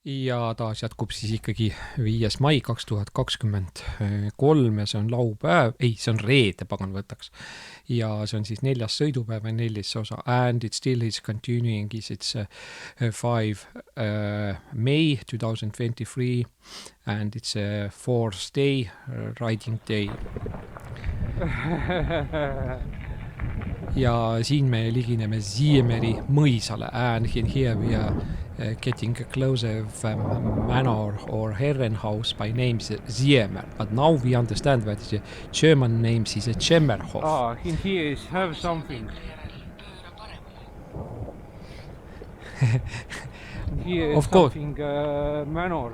Ja taas jätkub siis ikkagi 5. mai 2023 ja see on laupäev, see on reede, pagan võtaks. Ja see on siis 4. sõidupäev ja 4. osa. And it still is continuing, it's 5 May 2023 and it's a 4th day, riding day. Ja siin me ligineme Siemeri mõisale and here we are getting closer of manor or herrenhaus by name Siemer, but now we understand that the German name is a Schemmerhof. In here is have something. Here is of course. Something manor.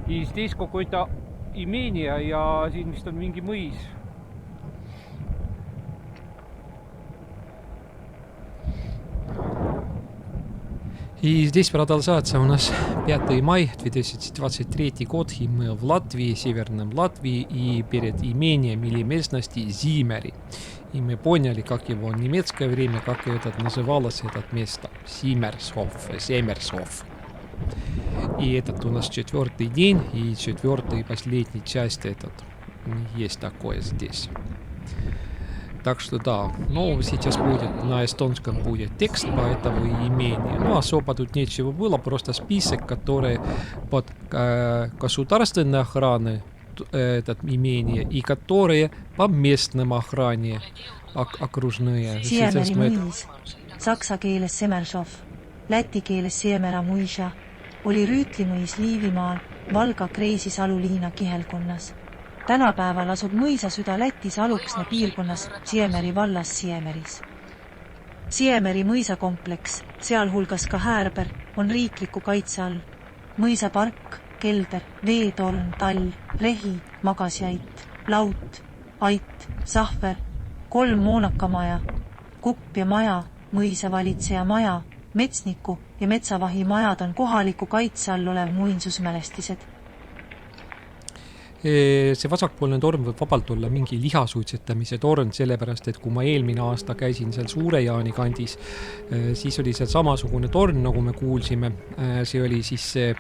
Is this kokoita imenia ja siin vist on mingi mõis. И здесь продолжается у нас 5 май 2023 год, и мы в Латвии, северном Латвии, и перед имением или местности Зимери. И мы поняли, как его в немецкое время, как это называлось, это место. Семерсhof. И этот у нас 4-й день, и 4-й последний часть этот. Есть такое здесь. Так что да, ну сейчас будет на эстонском будет текст по этому имению. Ну особо тут нечего было, просто список, который под государственной охраной этот имение и которые по местным охране окружные. Siemeri mõis, saksa keeles Semmershov, läti keeles Siemera mõisa, oli rüütlimõis Liivimaal, Valga Kreisis aluliina kihelkonnas. Tänapäeval asub mõisa süda Lätis aluksne piirkonnas Siemeri vallas Siemeris. Siemeri mõisakompleks, sealhulgas ka häärber, on riikliku kaitse all. Mõisapark, kelder, veetorn, tall, rehi, magasjait, laut, ait, sahver, 3 moonakamaja, kupp ja maja, mõisavalitseja maja, metsniku ja metsavahi majad on kohaliku kaitse all olev muinsusmälestised. See vasakpoolne torn võib vabalt olla mingi lihasuitsetamise torn, sellepärast, et kui ma eelmine aasta käisin seal Suure-Jaani kandis, siis oli seal samasugune torn, nagu me kuulsime. See oli siis see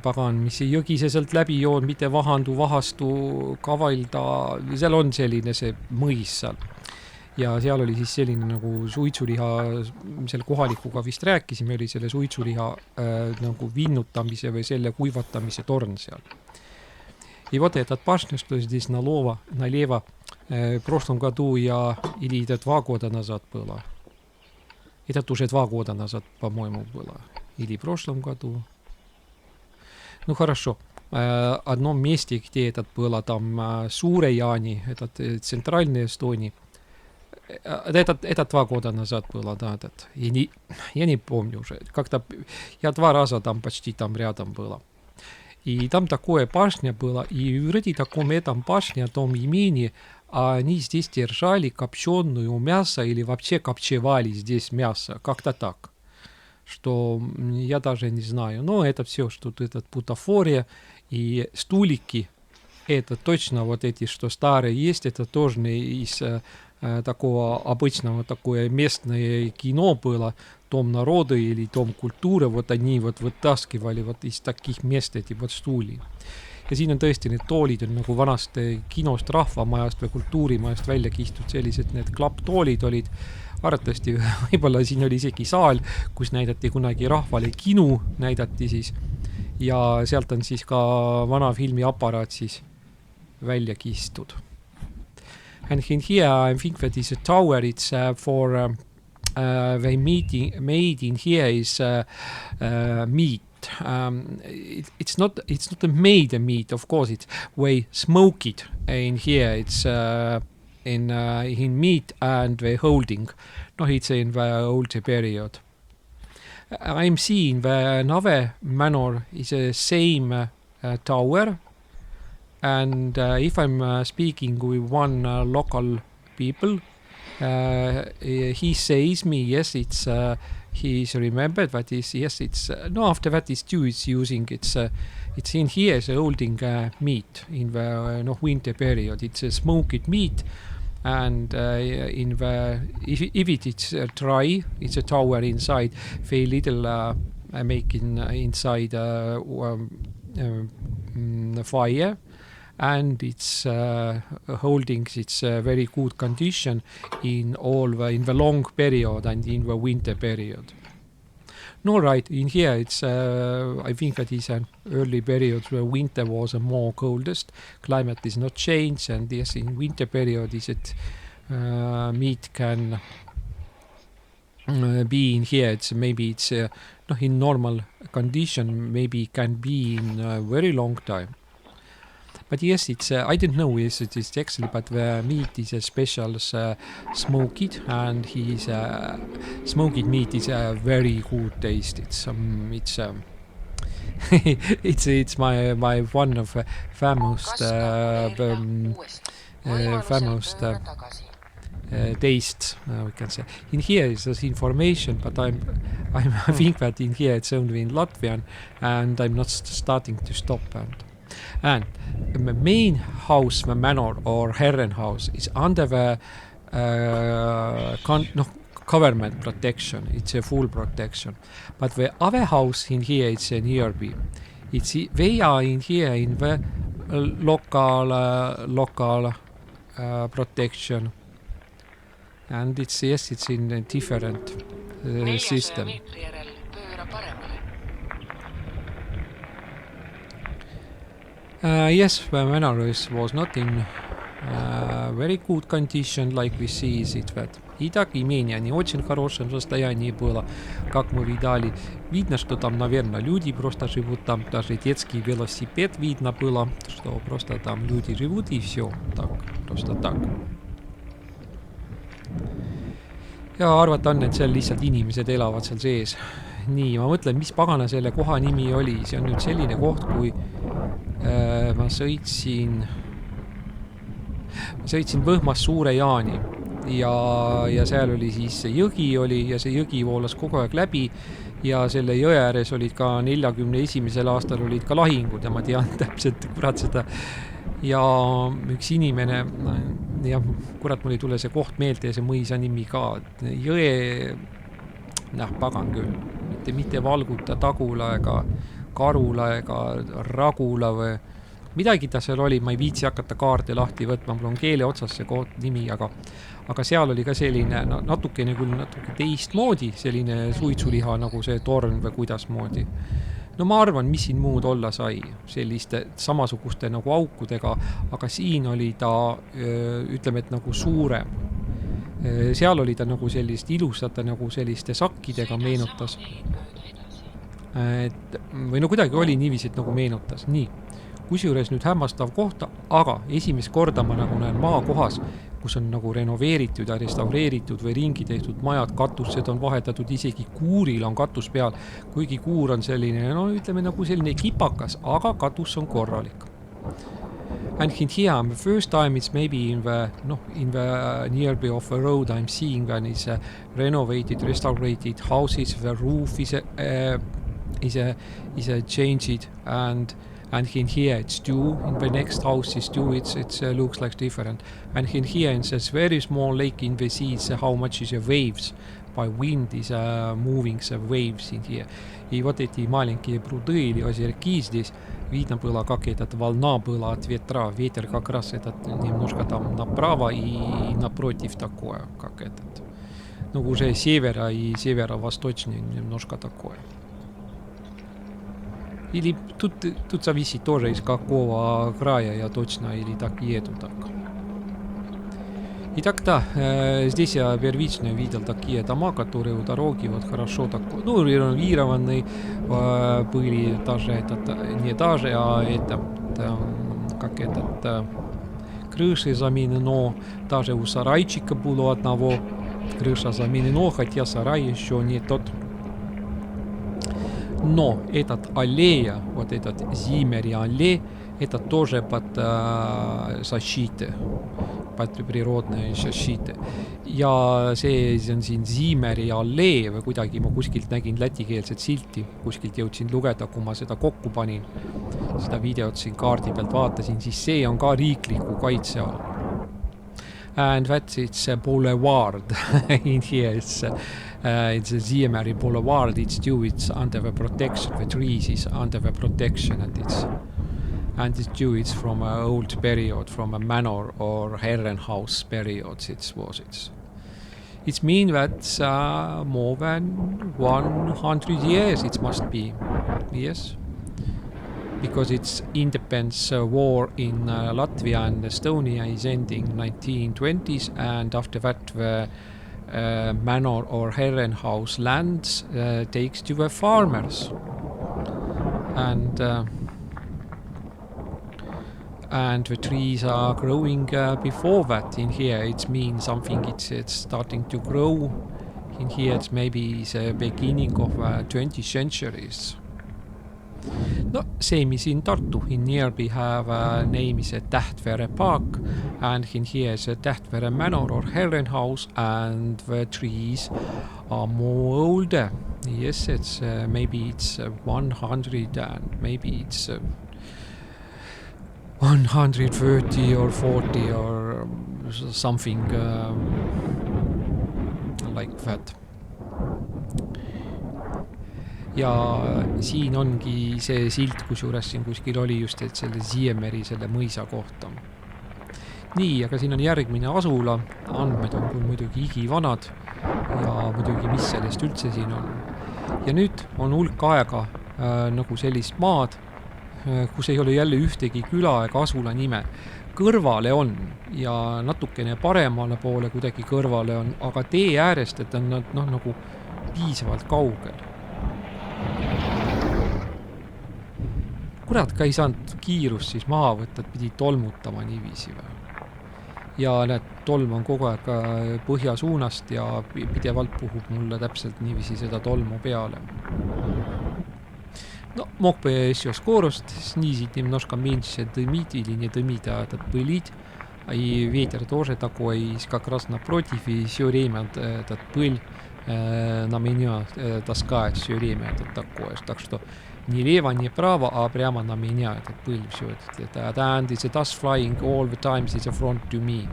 pagan, mis ei jõgise sealt läbi joon, mitte vahandu, vahastu, kavalda, seal on selline see mõis seal. Ja seal oli siis selline nagu suitsuliha, selle kohalikuga vist rääkisime, oli selle suitsuliha nagu vinnutamise või selle kuivatamise torn seal. И вот этот башня, что здесь налево, в прошлом году или это 2 года назад было. Это уже 2 года назад, по-моему, было. Или в прошлом году. Ну, хорошо. В одном месте, где этот было, там Suure-Jaani, этот центральный Эстонии. Это 2 года назад было, да, этот. Я не помню уже. Как-то я 2 раза там почти там рядом было. И там такое башня было, и вроде таком этом башне, том имении, они здесь держали копченую мясо или вообще копчевали здесь мясо, как-то так, что я даже не знаю. Но это все, что тут этот бутафория и стулики, это точно вот эти, что старые есть, это тоже из такого обычного такое местное кино было, Дом народа или Дом культуры, вот они вот вытаскивали вот из таких мест эти вот стули. Ja siin on tõesti need toolid on nagu vanast kinost, rahvamajast või kultuurimajast välja kistud, sellised need klapptoolid olid. Arvatavasti võib-olla siin oli isegi saal, kus näidati kunagi rahvale kinu, näidati siis. Ja sealt on siis ka vana filmiaparaat siis välja kistud. And here I think that is a tower, it's for they made in here is meat. It's not a made meat, of course, it's way smoked in here. It's in meat and the holding. No, it's in the old period. I'm seeing the Nave Manor is the same tower. And if I'm speaking with one local people, he says me, yes, it's he's remembered that is, yes, it's no, after that is too, it's using it's in here is holding meat in the winter period. It's a smoked meat, and in the if it's dry, it's a tower inside. Very little making inside fire, and it's holding its very good condition in the long period and in the winter period. No, right, in here it's I think that is an early period where winter was more coldest, climate is not changed, and yes, in winter period is it meat can be in here. It's maybe it's in normal condition, maybe it can be in a very long time. But yes, it's I didn't know yes it is actually, but the meat is a special smoked, and his smoked meat is a very good taste. It's it's my one of famous taste, we can say. In here is this information, but I think that in here it's only in Latvian, and I'm not starting to stop. And the main house, the manor or herrenhouse, is under the government protection. It's a full protection. But the other house in here, it's nearby. They are in here in the local protection. And it's yes, it's in a different system. Yes, the manor was not in very good condition, like we see it, that и так имение не очень хорошем состоянии было, как мы видали. Видно, что там, наверное, люди просто живут, там даже детский велосипед видно было, что просто там люди живут и все, так, просто так. Ja arvata on, et seal lihtsalt inimesed elavad seal sees. Nii, ma mõtlen, mis pagana selle koha nimi oli. See on nüüd selline koht, kui ma sõitsin Võhmast Suure-Jaani ja seal oli siis see jõgi oli ja see jõgi voolas kogu aeg läbi ja selle jõe ääres olid ka 41. aastal olid ka lahingud ja ma tean täpselt kurat seda ja üks inimene ja kurat mul ei tule see koht meelde ja see mõisa nimi ka jõe pagan küll mitte Valguta, Tagula ega Karula ega Ragula või midagi ta seal oli, ma ei viitsi hakata kaarte lahti võtma, mul on keele otsas see koht nimi, aga seal oli ka selline natuke teistmoodi, selline suitsuliha nagu see torn või kuidasmoodi. No ma arvan, mis siin muud olla sai, selliste samasuguste nagu aukudega, aga siin oli ta, ütleme, et nagu suurem. Seal oli ta nagu sellist ilustate nagu selliste sakkidega meenutas. Või no kuidagi oli niiviisi, et nagu meenutas. Nii. Kusjuures nüüd hämmastav kohta, aga esimest korda ma nagu näen maakohas, kus on nagu renoveeritud ja restaureeritud või ringi tehtud majad, katused on vahetatud, isegi kuuril on katus peal, kuigi kuur on selline, no ütleme nagu selline kipakas, aga katus on korralik. And here, the first time it's maybe in the nearby of the road I'm seeing when it's renovated, restorated houses, the roof is changed and in here it's two, in the next house is two, it looks like different. And in here in this very small lake in the sea, how much is the waves by wind is moving the waves in here. И вот эти маленькие пруды или озерки здесь видно было, как этот волна была от ветра. Ветер как раз этот немножко там направо и напротив такое, как этот. Ну, уже севера и северо-восточнее немножко такое. Или тут зависит тоже из какого края я точно или так еду так. Итак, да, здесь я первично видел такие дома, которые у дороги вот хорошо так, ну, реновированные были даже этот, не даже, а это, как этот, крыши заменено, даже у сарайчика было одного крыша заменено, хотя сарай еще не тот. Но этот аллея, вот этот Зимери аллея, это тоже под защитой, под природной защитой. Ja see on siin Zimeri allee või kuidagi ma kuskilt nägin lätikeelset silti, kuskilt jõudsin lugeda, kui ma seda kokku panin, seda videot siin kaardi pealt vaatasin, siis see on ka riikliku kaitse all. And that's it's a boulevard in here. It's a Siemeri boulevard. It's due. It's under the protection. The trees is under the protection, and it's due. It's from an old period, from a manor or herrenhouse period. It's mean that more than 100 years it must be. Yes. Because its independence war in Latvia and Estonia is ending 1920s, and after that the manor or herrenhouse lands takes to the farmers, and the trees are growing before that. In here it means something it's starting to grow. In here it's maybe the beginning of 20th centuries. No, same is in Tartu. In nearby have a name is a Tähtvere Park, and in here is a Tähtvere Manor or Herrenhaus, and the trees are more older. Yes, it's maybe it's 100 and maybe it's 130 or 40 or something like that. Ja siin ongi see silt, kusjuures siin kuskil oli just, et selle Siemeri, selle mõisa kohta. Nii, aga siin on järgmine asula. Andmed on küll muidugi igivanad ja muidugi mis sellest üldse siin on. Ja nüüd on hulk aega nagu sellist maad, kus ei ole jälle ühtegi küla ega asula nime. Kõrvale on ja natukene paremale poole kuidagi kõrvale on, aga tee äärest, et on nagu piisavalt kaugel. Kurat, ka ei saanud kiirust siis maha võtta, et pidi tolmutama niiviisi. Ja need tolm on kogu aeg põhja suunast ja pidevalt puhub mulle täpselt niiviisi seda tolmu peale. No, мог бы еще скорость снизить немножко меньше дымить или не дымить, а этот пылить. И ветер тоже такой, как раз напротив, и все время этот пыль на меня таскает все время это такое. Так что не лево, не право, а прямо на меня этот пыль все это. And it's a dust flying all the time, it's a front to me.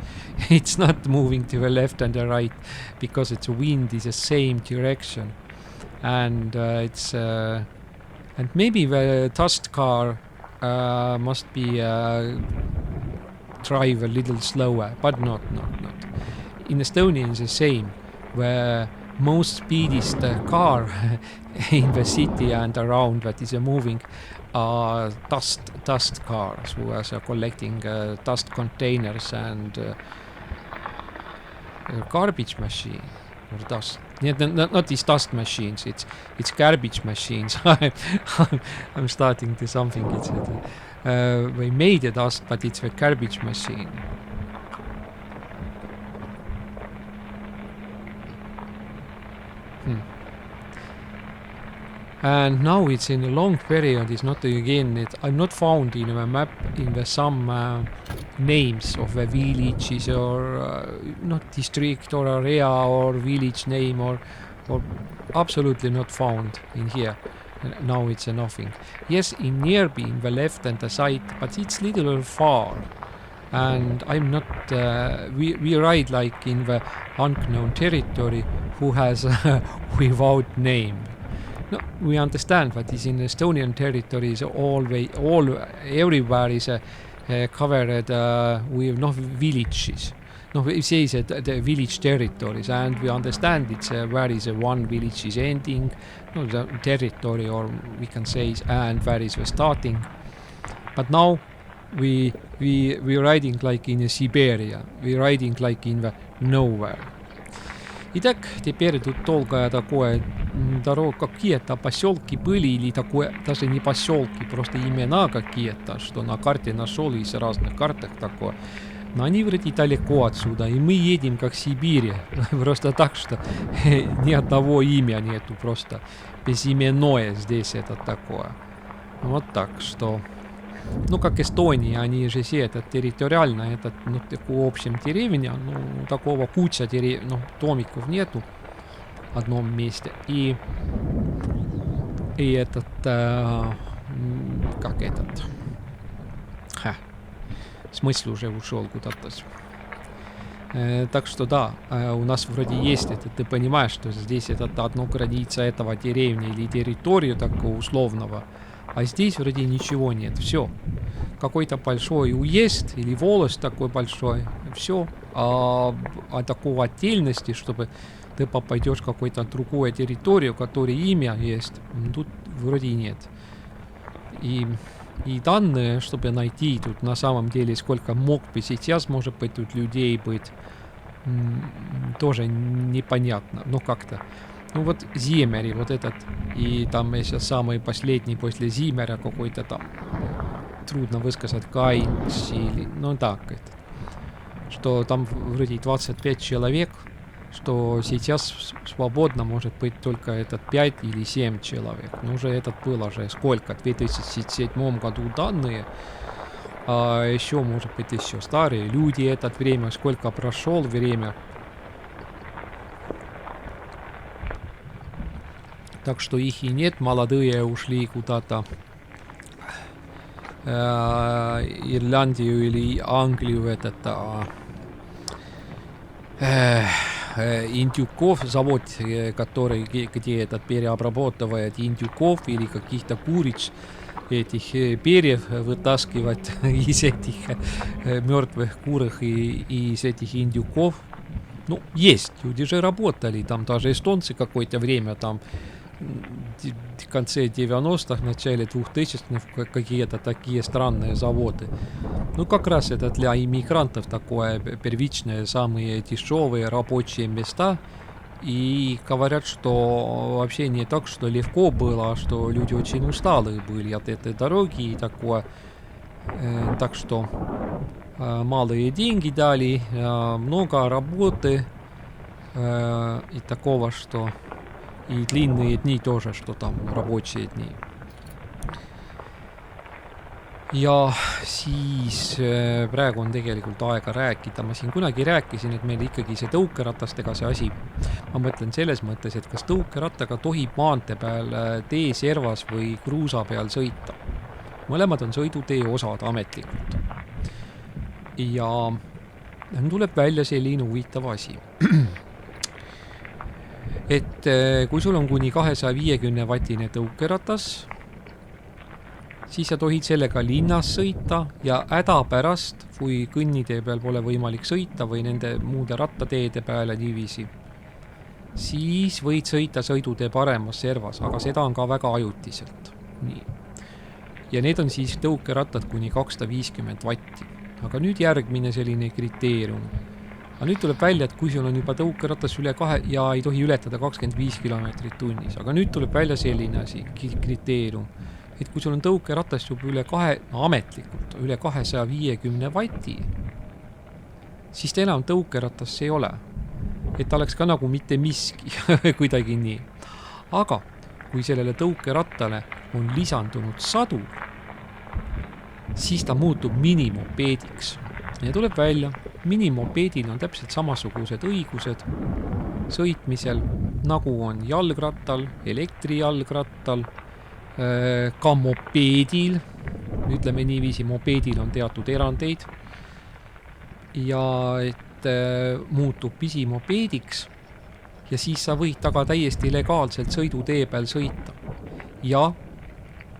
It's not moving to the left and the right because it's wind is the same direction. And it's and maybe the dust car must be drive a little slower, but not. In Estonia it's the same, where most speediest car in the city and around that is moving are dust cars who are collecting dust containers and garbage machine or dust. Not these dust machines, it's garbage machines. I'm starting to something. It's we made a dust, but it's a garbage machine. And now it's in a long period. It's not again. I'm not found in a map in the some names of the villages or not district or area or village name or absolutely not found in here. Now it's a nothing. Yes, in nearby in the left and the side, but it's little far. And I'm not. We ride like in the unknown territory who has without name. No, we understand that is in Estonian territories everywhere is covered with villages. It says the village territories, and we understand it's where is one village is ending, the territory, or we can say, and where is the starting. But now we're riding like in Siberia, we're riding like in the nowhere. Итак, теперь тут долго такое дорога какие-то поселки были, или такое, даже не поселки, просто имена какие-то, что на карте нашел, из разных картах такое. Но они вроде далеко отсюда, и мы едем как в Сибири, просто так, что ни одного имя нету, просто безименное здесь это такое. Вот так, что... Ну, как Эстония, они же все это территориально, это, такой общем деревня, такого куча домиков нету в одном месте. И этот, как этот, смысл уже ушел куда-то. Так что да, у нас вроде есть это, ты понимаешь, что здесь это одно граница этого деревни или территорию такого условного, а здесь вроде ничего нет, все. Какой-то большой уезд или волос такой большой, все. А такого отдельности, чтобы ты попадешь в какую-то другую территорию, которой имя есть, тут вроде нет. И данные, чтобы найти тут на самом деле, сколько мог бы сейчас, может быть, тут людей быть, тоже непонятно, но как-то. Ну вот Зимери, вот этот, и там еще самый последний после Зимера какой-то там, трудно высказать, Кайнс или, ну так, это, что там вроде 25 человек, что сейчас свободно может быть только этот 5 или 7 человек. Но уже этот было же сколько? В 2007 году данные, а еще может быть еще старые люди это время, сколько прошел время. Так что их и нет, молодые ушли куда-то Ирландию или Англию, этот индюков, завод, который, где этот переобрабатывает индюков или каких-то куриц, этих перьев вытаскивать из этих мертвых курах и из этих индюков. Ну, есть, люди же работали, там даже эстонцы какое-то время, там в конце 90-х, начале 2000-х какие-то такие странные заводы. Ну, как раз это для иммигрантов такое первичное, самые дешевые рабочие места. И говорят, что вообще не так, что легко было, а что люди очень усталые были от этой дороги и такое. Так что малые деньги дали, много работы и такого, что и длинные дни тоже, что там rабочие dni. Ja siis praegu on tegelikult aega rääkida. Ma siin kunagi rääkisin, et meil ikkagi see tõukeratastega see asi. Ma mõtlen selles mõttes, et kas tõukerattaga tohib maantee peal tee servas või kruusa peal sõita. Mõlemad on sõidutee osad ametlikult. Ja tuleb välja selline huvitav asi. Et kui sul on kuni 250 vatine tõukeratas, siis sa tohid sellega linnas sõita ja häda pärast, kui kõnnitee peal pole võimalik sõita või nende muude rattateede peale niiviisi, siis võid sõita sõidutee paremas servas, aga seda on ka väga ajutiselt. Nii. Ja need on siis tõukerattad kuni 250 vatti. Aga nüüd järgmine selline kriteerium. Aga nüüd tuleb välja, et kui sul on juba tõukeratas üle 2 ja ei tohi ületada 25 km tunnis, aga nüüd tuleb välja selline asi, kriteerium, et kui sul on tõukeratas juba üle 2, ametlikult üle 250 vati, siis ta enam tõukeratas ei ole. Et ta oleks ka nagu mitte miski, kuidagi nii. Aga kui sellele tõukerattale on lisandunud sadur, siis ta muutub minimopeediks. Ja tuleb välja, minimopeedil on täpselt samasugused õigused sõitmisel, nagu on jalgrattal, elektrijalgrattal, ka mopeedil, ütleme niiviisi, mopeedil on teatud erandeid ja et muutub pisimopeediks ja siis sa võid taga täiesti legaalselt sõidutee peal sõita. Ja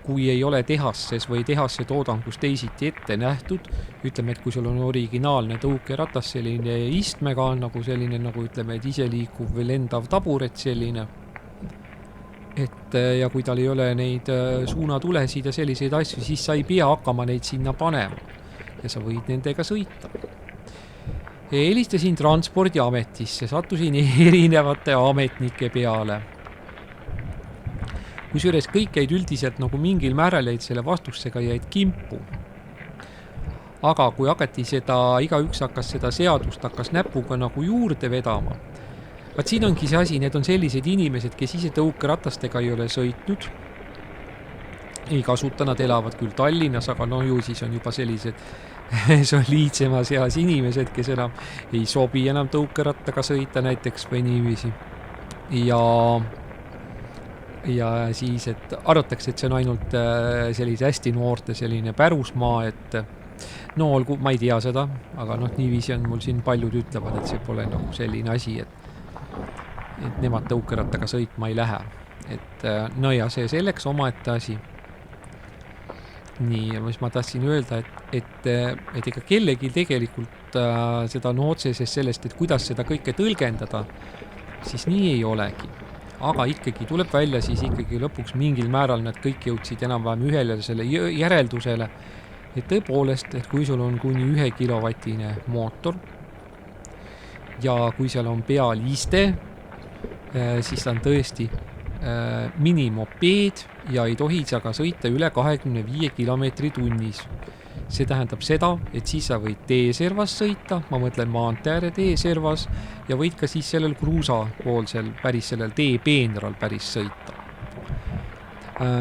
kui ei ole tehasses või tehasse toodangus teisiti ette nähtud, ütleme, et kui sul on originaalne tõukeratas selline istmega, nagu selline, nagu ütleme, et iseliikuv või lendav taburet selline, et ja kui tal ei ole neid suunatulesid ja selliseid asju, siis sa ei pea hakkama neid sinna panema ja sa võid nendega sõita. Helistasin transpordiametisse, sattusin erinevate ametnike peale. Kusjuures kõik jäid üldiselt nagu mingil määral jäid selle vastusega jäid kimpu. Aga kui hakati seda, igaüks hakkas seda seadust, hakkas näpuga nagu juurde vedama. Vaat siin ongi see asi, need on sellised inimesed, kes ise tõukeratastega ei ole sõitnud. Ei kasuta, nad elavad küll Tallinnas, aga no ju siis on juba sellised soliidsemas eas inimesed, kes enam ei sobi enam tõukerattaga sõita näiteks või niiviisi. Ja siis, et arvatakse, et see on ainult sellise hästi noorte selline pärusmaa, et no olgu, ma ei tea seda, aga noh, niiviisi on mul siin paljud ütlevad, et see pole nagu selline asi, et nemad tõukerattaga sõitma ei lähe. Et no ja see selleks omaette asi. Nii, mis ma tahtsin öelda, et ega kellegi tegelikult seda otseses sellest, et kuidas seda kõike tõlgendada, siis nii ei olegi. Aga ikkagi tuleb välja siis ikkagi lõpuks mingil määral nad kõik jõudsid enam-vähem ühele selle järeldusele, et tõepoolest, et kui sul on kuni 1 kilovatine mootor ja kui seal on peal iste, siis ta on tõesti minimopeed ja ei tohi sa ka sõita üle 25 kilomeetri tunnis. See tähendab seda, et siis sa võid teeservas sõita, ma mõtlen maantääre teeservas, ja võid ka siis sellel kruusapoolsel päris sellel teepeenral päris sõita.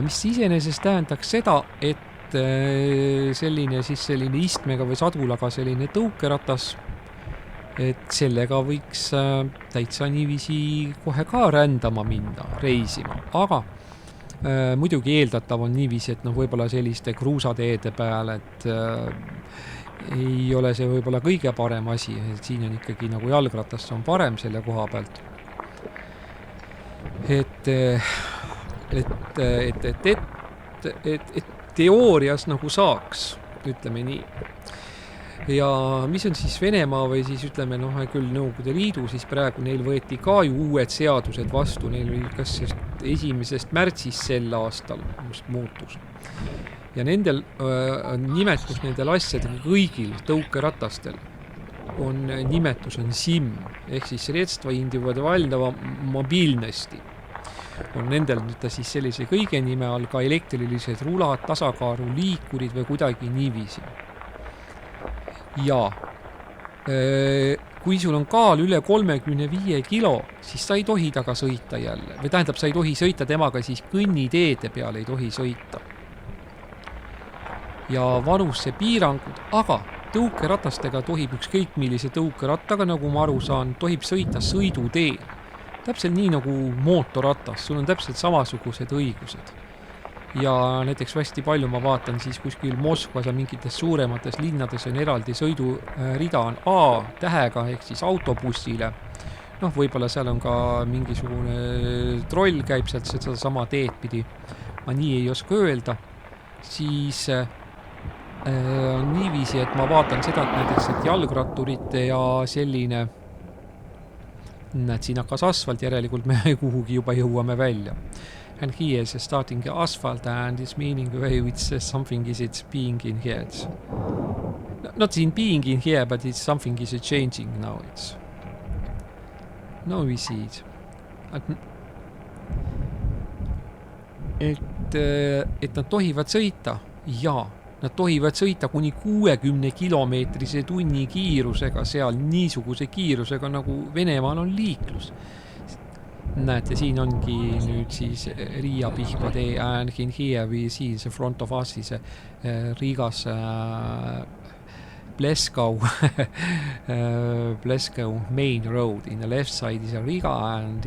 Mis iseenesest tähendaks seda, et selline istmega või sadulaga selline tõukeratas, et sellega võiks täitsa niiviisi kohe ka rändama minna, reisima. Aga muidugi eeldatav on niiviisi, et võib-olla selliste kruusateede peal, et ei ole see võib-olla kõige parem asi, et siin on ikkagi nagu jalgratast on parem selle koha pealt. Et teoorias nagu saaks, ütleme nii. Ja mis on siis Venemaa või siis ütleme küll Nõukogude Liidu, siis praegu neil võeti ka ju uued seadused vastu, neil oli kas 1. märtsist sel aastal just muutus. Ja nendel nimetus nendel asjadel kõigil tõukeratastel on nimetus on SIM, ehk siis sredstva individuaalneva mobiilnosti. On nendel siis sellise kõige nime all ka elektrilised rulad, tasakaaru liikurid või kuidagi niiviisi. Ja kui sul on kaal üle 35 kilo, siis sa ei tohi taga sõita jälle. Või tähendab, sa ei tohi sõita temaga siis kõnniteede peal ei tohi sõita. Ja vanusse piirangud, aga tõukeratastega tohib ükskõik millise tõukerattaga, nagu ma aru saan, tohib sõita sõiduteel. Täpselt nii nagu mootorratas, sul on täpselt samasugused õigused. Ja näiteks hästi palju ma vaatan siis kuskil Moskvas ja mingites suuremates linnades on eraldi sõidurida on A tähega ehk siis autobussile. Võib-olla seal on ka mingisugune troll käib sealt seda sama teed pidi. Ma nii ei oska öelda. Siis on niiviisi, et ma vaatan seda, et näiteks et jalgratturite ja selline siin hakkas asfalt, järelikult me kuhugi juba jõuame välja. And here is starting asphalt and it's meaning it's something is it's being in here. It's not in being in here, but it's something is changing now. It's no we see it. Et nad tohivad sõita ja nad tohivad sõita kuni 60 kilomeetrise tunni kiirusega seal niisuguse kiirusega nagu Venemaal on liiklus. Näete, siin ongi nüüd siis Riia Pihkva tee and here we see the front of us is Riigas Pleskau main road. In the left side is a Riga and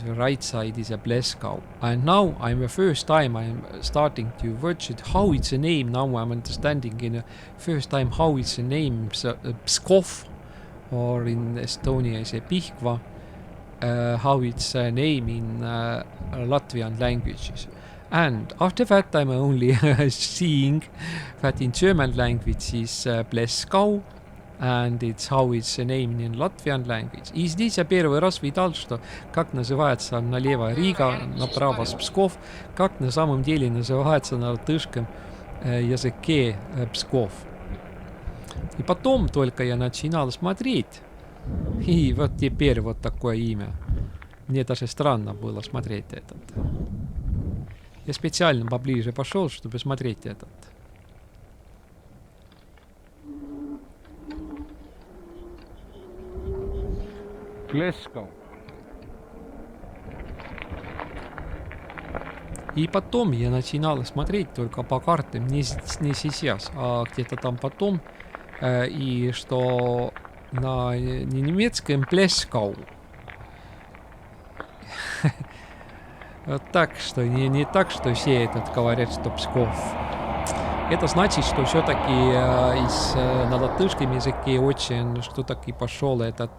the right side is a Pleskau. And now I'm the first time I'm starting to watch it how it's a name. Now I'm understanding in the first time how it's a name Pskov or in Estonia is a Pihkva. How it's a name in Latvian languages. And after that I'm only seeing that in German language is Pleskau and it's how it's a name in Latvian language. И здесь я первый раз видал, что как называется налево Рига, направо Псков, как на самом деле называется на латышском языке Псков. И потом только я начинал смотреть. И вот теперь вот такое имя. Мне даже странно было смотреть этот. Я специально поближе пошел, чтобы смотреть этот. Плескал. И потом я начинал смотреть только по картам, не сейчас, а где-то там потом. И что на немецком Pleskau. Вот так, что не так, что все этот говорят, что Псков. это значит, что все-таки на латышском языке очень что-таки пошел этот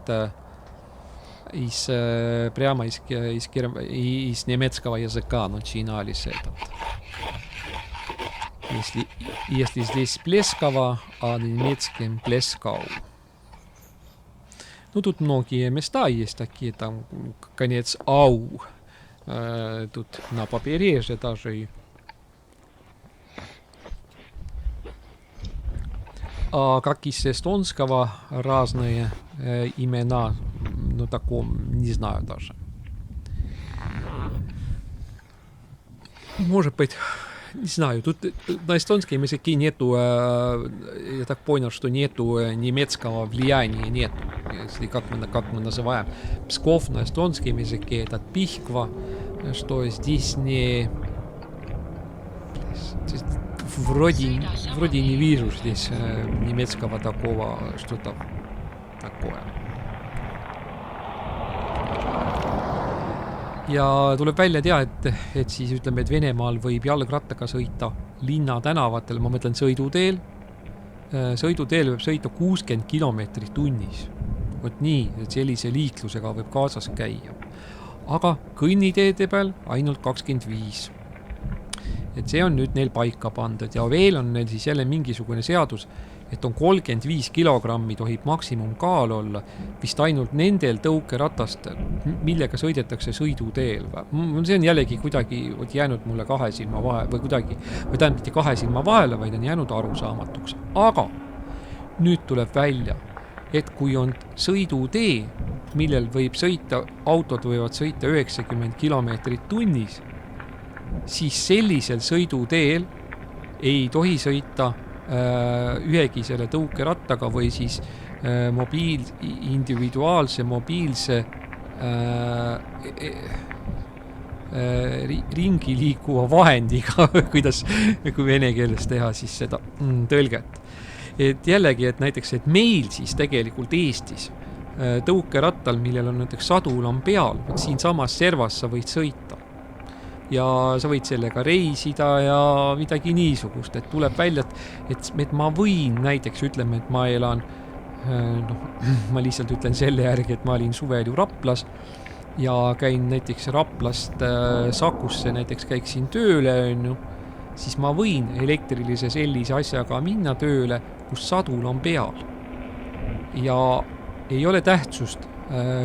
прямо из немецкого языка начинались этот. Если здесь плесково, а на немецком плескау. Ну, тут многие места есть такие, там, конец ау. Тут на побережье даже. А как из эстонского разные имена, ну, таком, не знаю даже. Может быть, не знаю, тут на эстонском языке нету, я так понял, что нету немецкого влияния, нету. Если как мы называем Псков на эстонском языке, это Пихква, что здесь не... Вроде не вижу здесь немецкого такого, что-то такое. Ja tuleb välja et siis ütleme, et Venemaal võib jalgrattaga sõita linna tänavatel, ma mõtlen sõiduteel. Sõiduteel võib sõita 60 kilomeetrit tunnis. Võt nii, et sellise liiklusega võib kaasas käia. Aga kõnniteede peal ainult 25. Et see on nüüd neil paika pandud ja veel on neil siis jälle mingisugune seadus, et on 35 kilogrammi tohib maksimumkaal olla vist ainult nendel tõukeratastel, millega sõidetakse sõiduteel. See on jällegi kuidagi jäänud mulle kahe silma vahele või kuidagi, või tähendab mitte kahe silma vahele, vaid on jäänud arusaamatuks. Aga nüüd tuleb välja, et kui on sõidutee, millel võib sõita, autod võivad sõita 90 kilomeetrit tunnis, siis sellisel sõiduteel ei tohi sõita ühegi selle tõukerattaga või siis individuaalse mobiilse ringi liikuva vahendiga, kuidas kui vene keeles teha siis seda tõlget. Et jällegi, et näiteks, et meil siis tegelikult Eestis tõukerattal, millel on näiteks sadul on peal, siin samas servas sa võid sõita. Ja sa võid sellega reisida ja midagi niisugust, et tuleb välja, et ma võin näiteks, ütleme, et ma elan, ma lihtsalt ütlen selle järgi, et ma olin suvel ju Raplas ja käin näiteks Raplast Sakusse, näiteks käiksin tööle, siis ma võin elektrilise sellise asjaga minna tööle, kus sadul on peal. Ja ei ole tähtsust,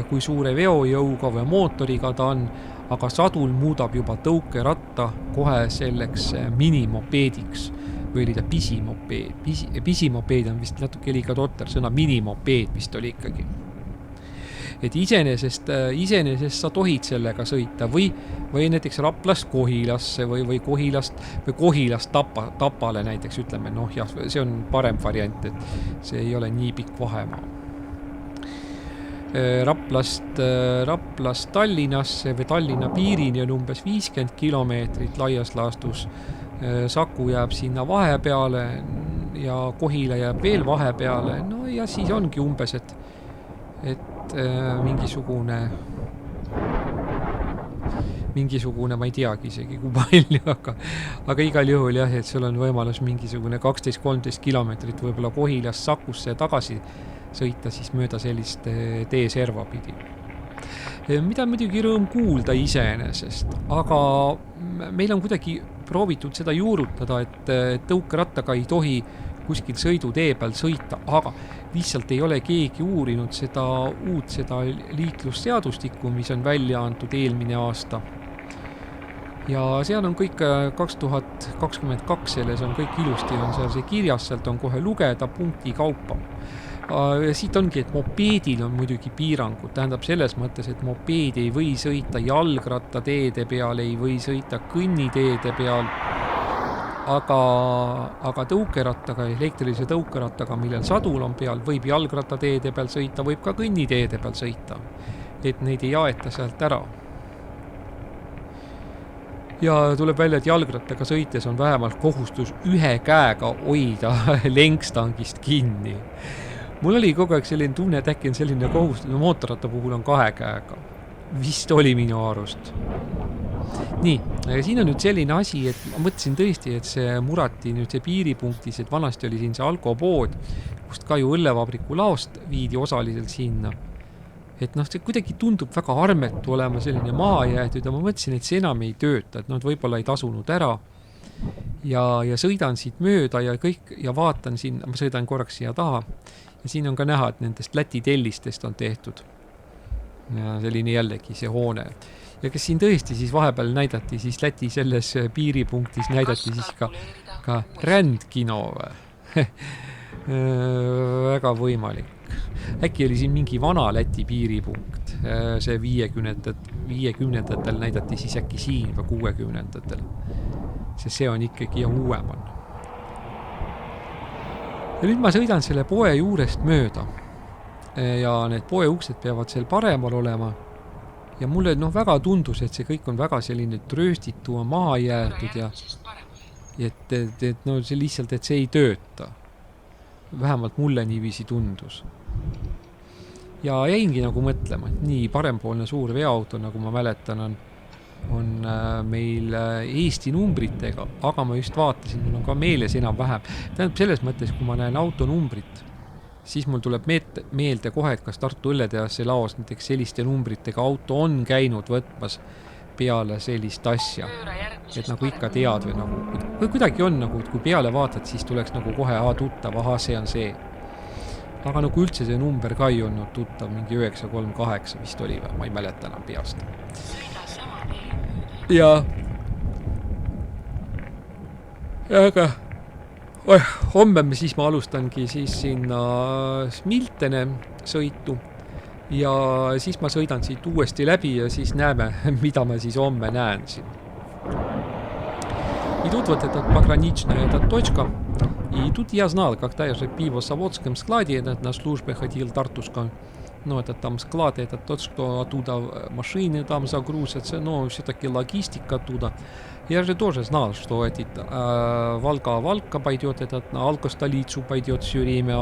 kui suure veojõuga või mootoriga ta on, aga sadul muudab juba tõukeratta kohe selleks minimopeediks või oli ta pisimopeed. Pisimopeed on vist natuke liiga totter, sõna minimopeed vist oli ikkagi. Et iseenesest sa tohid sellega sõita või näiteks Raplast Kohilasse või Kohilast Tapale näiteks ütleme, jah, see on parem variant, et see ei ole nii pikk vahemaa. Raplast Tallinnasse või Tallinna piirini on umbes 50 kilomeetrit laias laastus. Saku jääb sinna vahepeale ja Kohila jääb veel vahepeale. No ja siis ongi umbes, et mingisugune, ma ei teagi isegi kui palju, aga igal juhul jah, et sul on võimalus mingisugune 12-13 kilomeetrit võib-olla Kohilast Sakusse tagasi sõita siis mööda sellist teeserva pidi. Mida on muidugi rõõm kuulda iseenesest, aga meil on kuidagi proovitud seda juurutada, et tõukerattaga ei tohi kuskil sõidutee peal sõita, aga lihtsalt ei ole keegi uurinud seda liiklusseadustikku, mis on välja antud eelmine aasta. Ja seal on kõik 2022, selles on kõik ilusti, on seal see kirjas, sealt on kohe lugeda punkti kaupa. Siit ongi, et mopeedil on muidugi piirangud, tähendab selles mõttes, et mopeed ei või sõita jalgrattateede peal, ei või sõita kõnniteede peal, aga tõukerattaga, elektrilise tõukerattaga, millel sadul on peal, võib jalgrattateede peal sõita, võib ka kõnniteede peal sõita, et neid ei aeta sealt ära. Ja tuleb välja, et jalgrattaga sõites on vähemalt kohustus ühe käega hoida lenkstangist kinni. Mul oli kogu aeg selline tunne, et äkki on selline kohustus, mootorratta puhul on kahe käega. Vist oli minu arust. Nii, aga siin on nüüd selline asi, et ma mõtlesin tõesti, et see murati nüüd see piiripunktis, et vanasti oli siin see alkopood, kust ka ju õllevabriku laost viidi osaliselt sinna. Et noh, see kuidagi tundub väga armetu olema selline maha jäetud ja ma mõtlesin, et see enam ei tööta, et nad võib-olla ei tasunud ära. Ja sõidan siit mööda ja kõik ja vaatan siin, ma sõidan korraks siia taha ja siin on ka näha, et nendest Läti tellistest on tehtud. Ja selline jällegi see hoone. Ja kes siin tõesti siis vahepeal näidati, siis Läti selles piiripunktis näidati siis ka rändkino. Väga võimalik. Äkki oli siin mingi vana Läti piiripunkt. See 50-ndatel näidati siis äkki siin või 60-ndatel. See on ikkagi ja uuem on. Ja nüüd ma sõidan selle poe juurest mööda. Ja need poe uksed peavad seal paremal olema. Ja mulle väga tundus, et see kõik on väga selline trööstitu maha jäetud ja et see lihtsalt, et see ei tööta. Vähemalt mulle niiviisi tundus. Ja jäingi nagu mõtlema, et nii parempoolne suur veoauto, nagu ma mäletan, on meil Eesti numbritega, aga ma just vaatasin, mul on ka meeles enam vähem. Tähendab selles mõttes, kui ma näen auto numbrit, siis mul tuleb meelde kohe, et kas Tartu õlletehasse laos näiteks selliste numbritega auto on käinud võtmas peale sellist asja. Et nagu ikka tead või nagu, või kuidagi on nagu, et kui peale vaatad, siis tuleks nagu kohe tuttav, see on see. Aga nagu üldse see number ka ei olnud tuttav, mingi 938 vist oli või, ma ei mäleta enam peast. Ja aga homme siis ma alustangi siis sinna Smiltene sõitu ja siis ma sõidan siit uuesti läbi ja siis näeme, mida ma siis homme näen siin. И тут вот этот пограничная эта точка. И тут я знал, когда я же в пивосаводском складе на службе ходил Тартушка. Ну, это там склад, это тот, что оттуда машины там загрузятся, но все-таки логистика оттуда. Я же тоже знал, что Valga пойдет, этот на алкостолицу пойдет все время,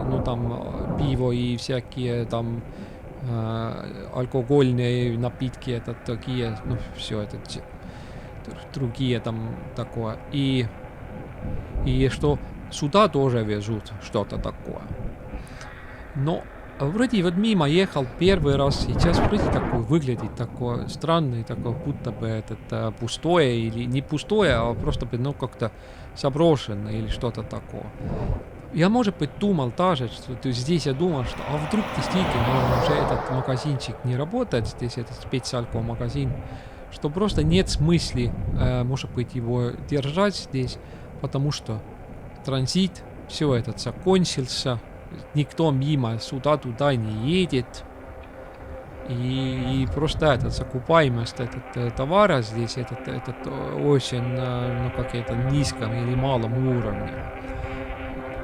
ну, там пиво и всякие там алкогольные напитки, это такие, ну, все это другие там такое. И что сюда тоже везут что-то такое. Но вроде вот мимо ехал первый раз, сейчас вроде такой выглядит такой странный, такой будто бы этот пустое или не пустое, а просто бы, ну, как-то заброшенное или что-то такое. Я, может быть, думал даже, что здесь я думал, что а вдруг действительно уже этот магазинчик не работает, здесь этот спецалко-магазин, что просто нет смысла, может быть, его держать здесь, потому что транзит, все это закончился, никто мимо сюда-туда не едет. И просто закупаемость товара здесь этот очень, ну, как-то низком или малом уровне.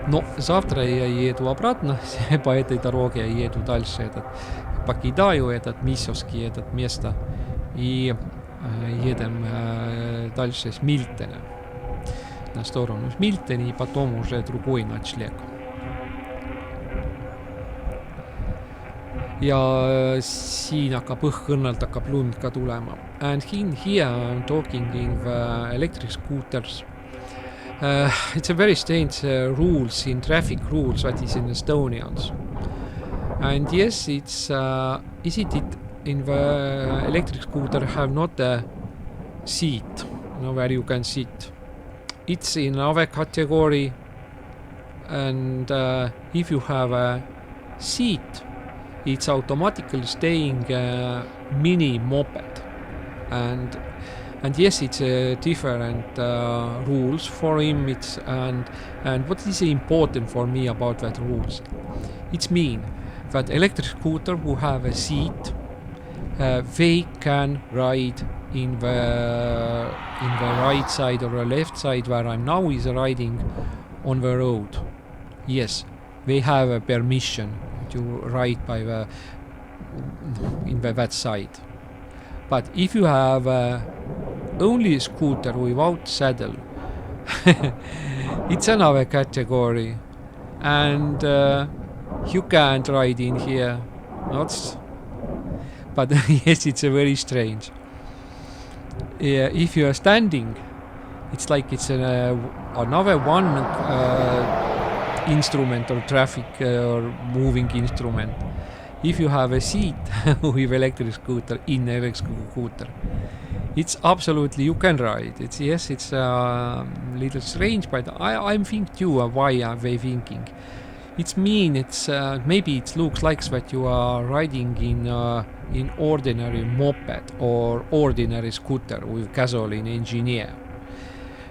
Но завтра я еду обратно по этой дороге, я еду дальше, покидаю этот Миссовский место и едем дальше Смiltene на сторону Смiltene и потом уже другой ночлег. Ja siin hakkab õhkõnnalt hakkab lund ka tulema. And here I'm talking in the electric scooters. It's a very strange rules in traffic rules what is in Estonians. And yes, it's isn't it in the electric scooter have not a seat, where you can sit. It's in our category, and if you have a seat, it's automatically staying mini moped, and yes, it's different rules for him. It's and what is important for me about that rules? It's mean that electric scooter who have a seat, they can ride in the right side or the left side where I'm now is riding on the road. Yes, they have a permission to ride by in that side. But if you have only a scooter without saddle, it's another category, and you can't ride in here. But yes, it's a very strange. if you are standing, it's like it's another one instrument or traffic or moving instrument. If you have a seat with electric scooter, in electric scooter, it's absolutely, you can ride. It's a little strange, but I'm think too why are they thinking. It's mean, it's maybe it looks like that you are riding in ordinary moped or ordinary scooter with gasoline engineer.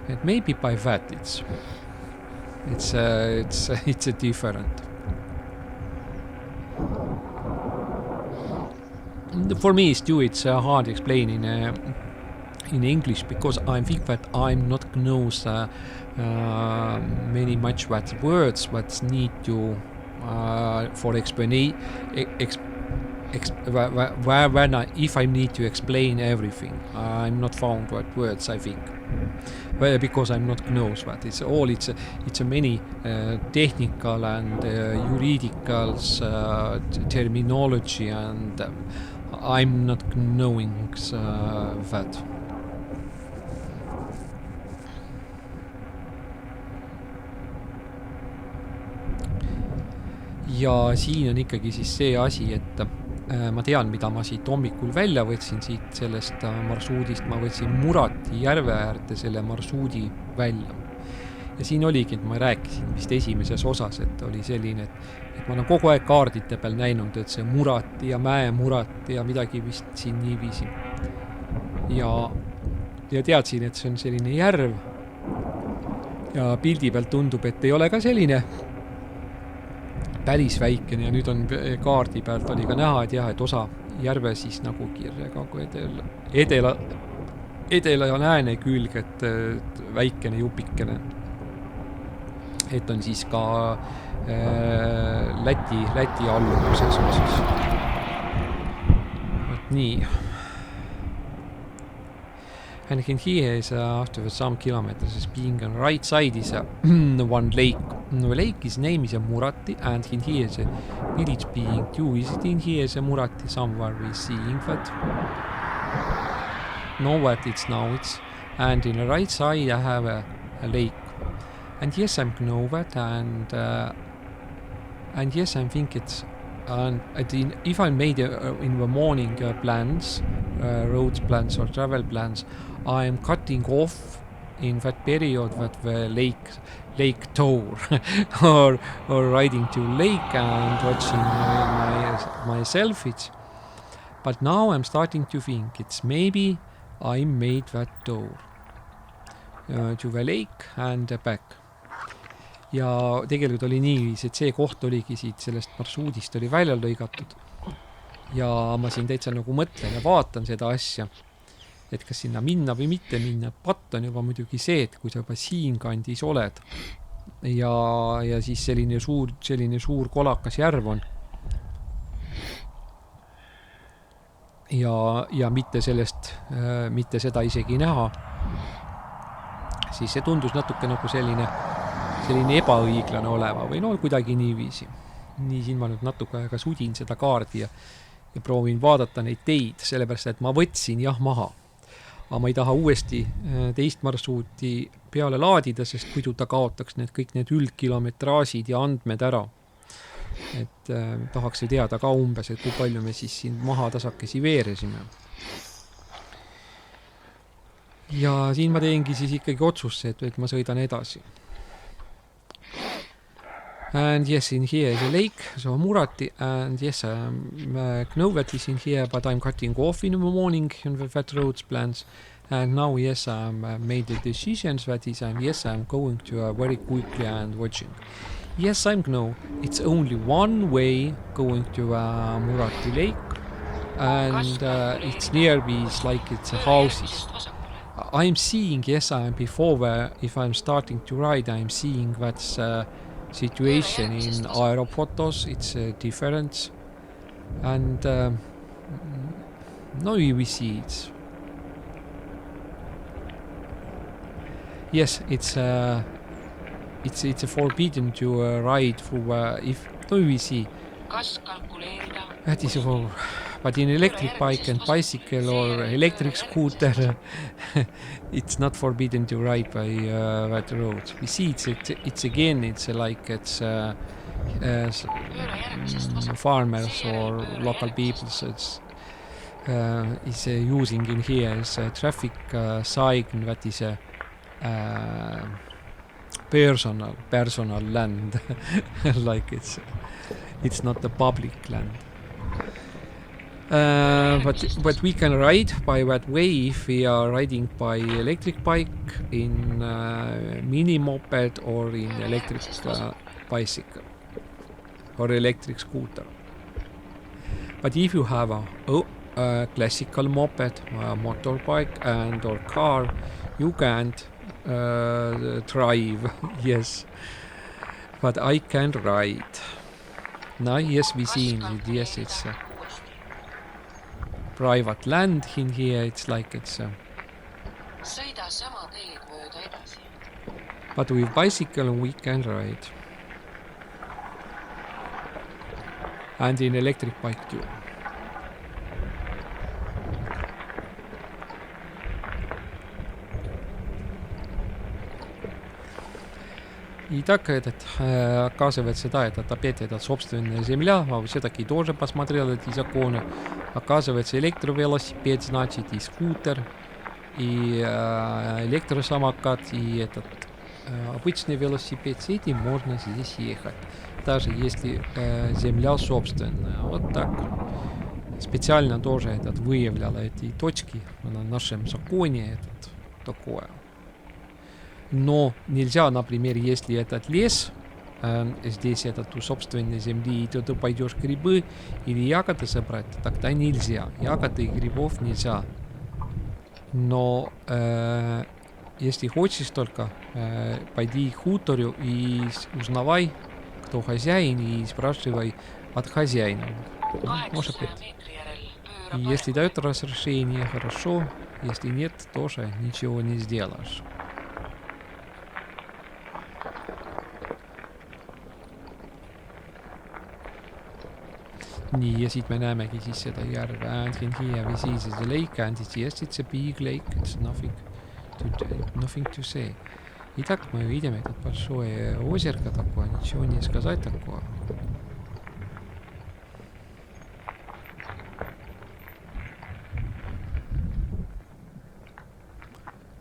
And maybe by that it's a different. For me, it's hard explaining in English because I think that I'm not knows many much what words what need to for explanation. If I need to explain everything, I'm not found what words I think. Well, because I'm not knows what it's all. It's a many technical and juridical terminology, and I'm not knowing that. Ja siin on ikkagi siis see asi, et ma tean, mida ma siit hommikul välja võtsin siit sellest marsruudist. Ma võtsin Murati järve äärde selle marsruudi välja. Ja siin oligi, et ma rääkisin vist esimeses osas, et oli selline, et ma olen kogu aeg kaardite peal näinud, et see Murati ja mäe Murati ja midagi vist siin niiviisi. Ja teadsin, et see on selline järv. Ja pildi pealt tundub, et ei ole ka selline päris väikene, ja nüüd on kaardi pealt oli ka näha, et jah, et osa järve siis nagu kirje kagu edela ja lääne külg, et väikene jupikene. Et on siis ka Läti alluvuses on siis. Võt nii. And here is after some kilometers is being on right side is one lake. The lake is name is Murati, and in here is a village being too visiting. Here is a Murati somewhere we seeing that. Know what it's now. And in the right side I have a lake. And yes, I know that, and yes, I think it's. And if I made in the morning plans, roads plans or travel plans, I am cutting off in that period that the lake tour or riding to lake and watching my selfies. But now I'm starting to think it's maybe I made that tour to the lake and back. Ja tegelikult oli niiviis, et see koht oligi siit sellest marsruudist oli välja lõigatud. Ja ma siin täitsa nagu mõtlen ja vaatan seda asja, et kas sinna minna või mitte minna. Patt on juba muidugi see, et kui sa juba siin kandis oled ja siis selline suur kolakas järv on ja mitte seda isegi näha, siis see tundus natuke nagu selline ebaõiglane oleva või kuidagi niiviisi. Nii siin ma nüüd natuke aega sudin seda kaardi ja proovin vaadata neid teid, sellepärast, et ma võtsin maha. Aga ma ei taha uuesti teist marsruuti peale laadida, sest muidu ta kaotaks kõik need üldkilometraasid ja andmed ära. Et tahaks teada ka umbes, et kui palju me siis siin maha tasakesi veeresime. Ja siin ma teengi siis ikkagi otsusse, et ma sõidan edasi. And yes, in here is a lake, so Murati, and yes, Knovet is in here, but I'm cutting off in the morning in the fat roads plans. And now, yes, I'm made the decisions that is, and yes, I'm going to very quickly and watching. Yes, I know it's only one way going to Murati lake, and it's near me, it's like it's houses. I'm seeing, yes, I'm before where if I'm starting to ride, I'm seeing that's situation in aerophotos, it's different, and now we see it. Yes, it's a forbidden to ride through if no we see. That is But in electric bike and bicycle or electric scooter, it's not forbidden to ride by that road. We see it's again, it's like it's farmers or local people. So it's using in here is a traffic sign that is a personal land. Like it's not the public land. But we can ride by that way if we are riding by electric bike, in mini moped, or in electric bicycle or electric scooter. But if you have a classical moped, motorbike and or car, you can't drive. Yes, but I can ride. Now, yes, we see it. Yes, it's private land in here. It's like it's but with bicycle we can ride, and in electric bike too. И так оказывается, да, этот опять этот собственная земля, все-таки тоже посмотрел эти законы. Оказывается, электровелосипед, значит, и скутер, и электросамокат, и этот обычный велосипед, с этим можно здесь ехать, даже если земля собственная. Вот так. Специально тоже этот выявлял эти точки на нашем законе, этот такое. Но нельзя, например, если этот лес, здесь этот у собственной земли, и ты пойдешь грибы или ягоды собрать, тогда нельзя. Ягоды и грибов нельзя. Но если хочешь только, пойди к хутору и узнавай, кто хозяин, и спрашивай от хозяина. Может быть. И если дают разрешение, хорошо. Если нет, тоже ничего не сделаешь. Nii, ja siit me näemegi siis seda järve, and in here we see the lake, and yes, it's a big lake, it's nothing to say. Итак, мы видим этот большое озерко такое, ничего не сказать такое.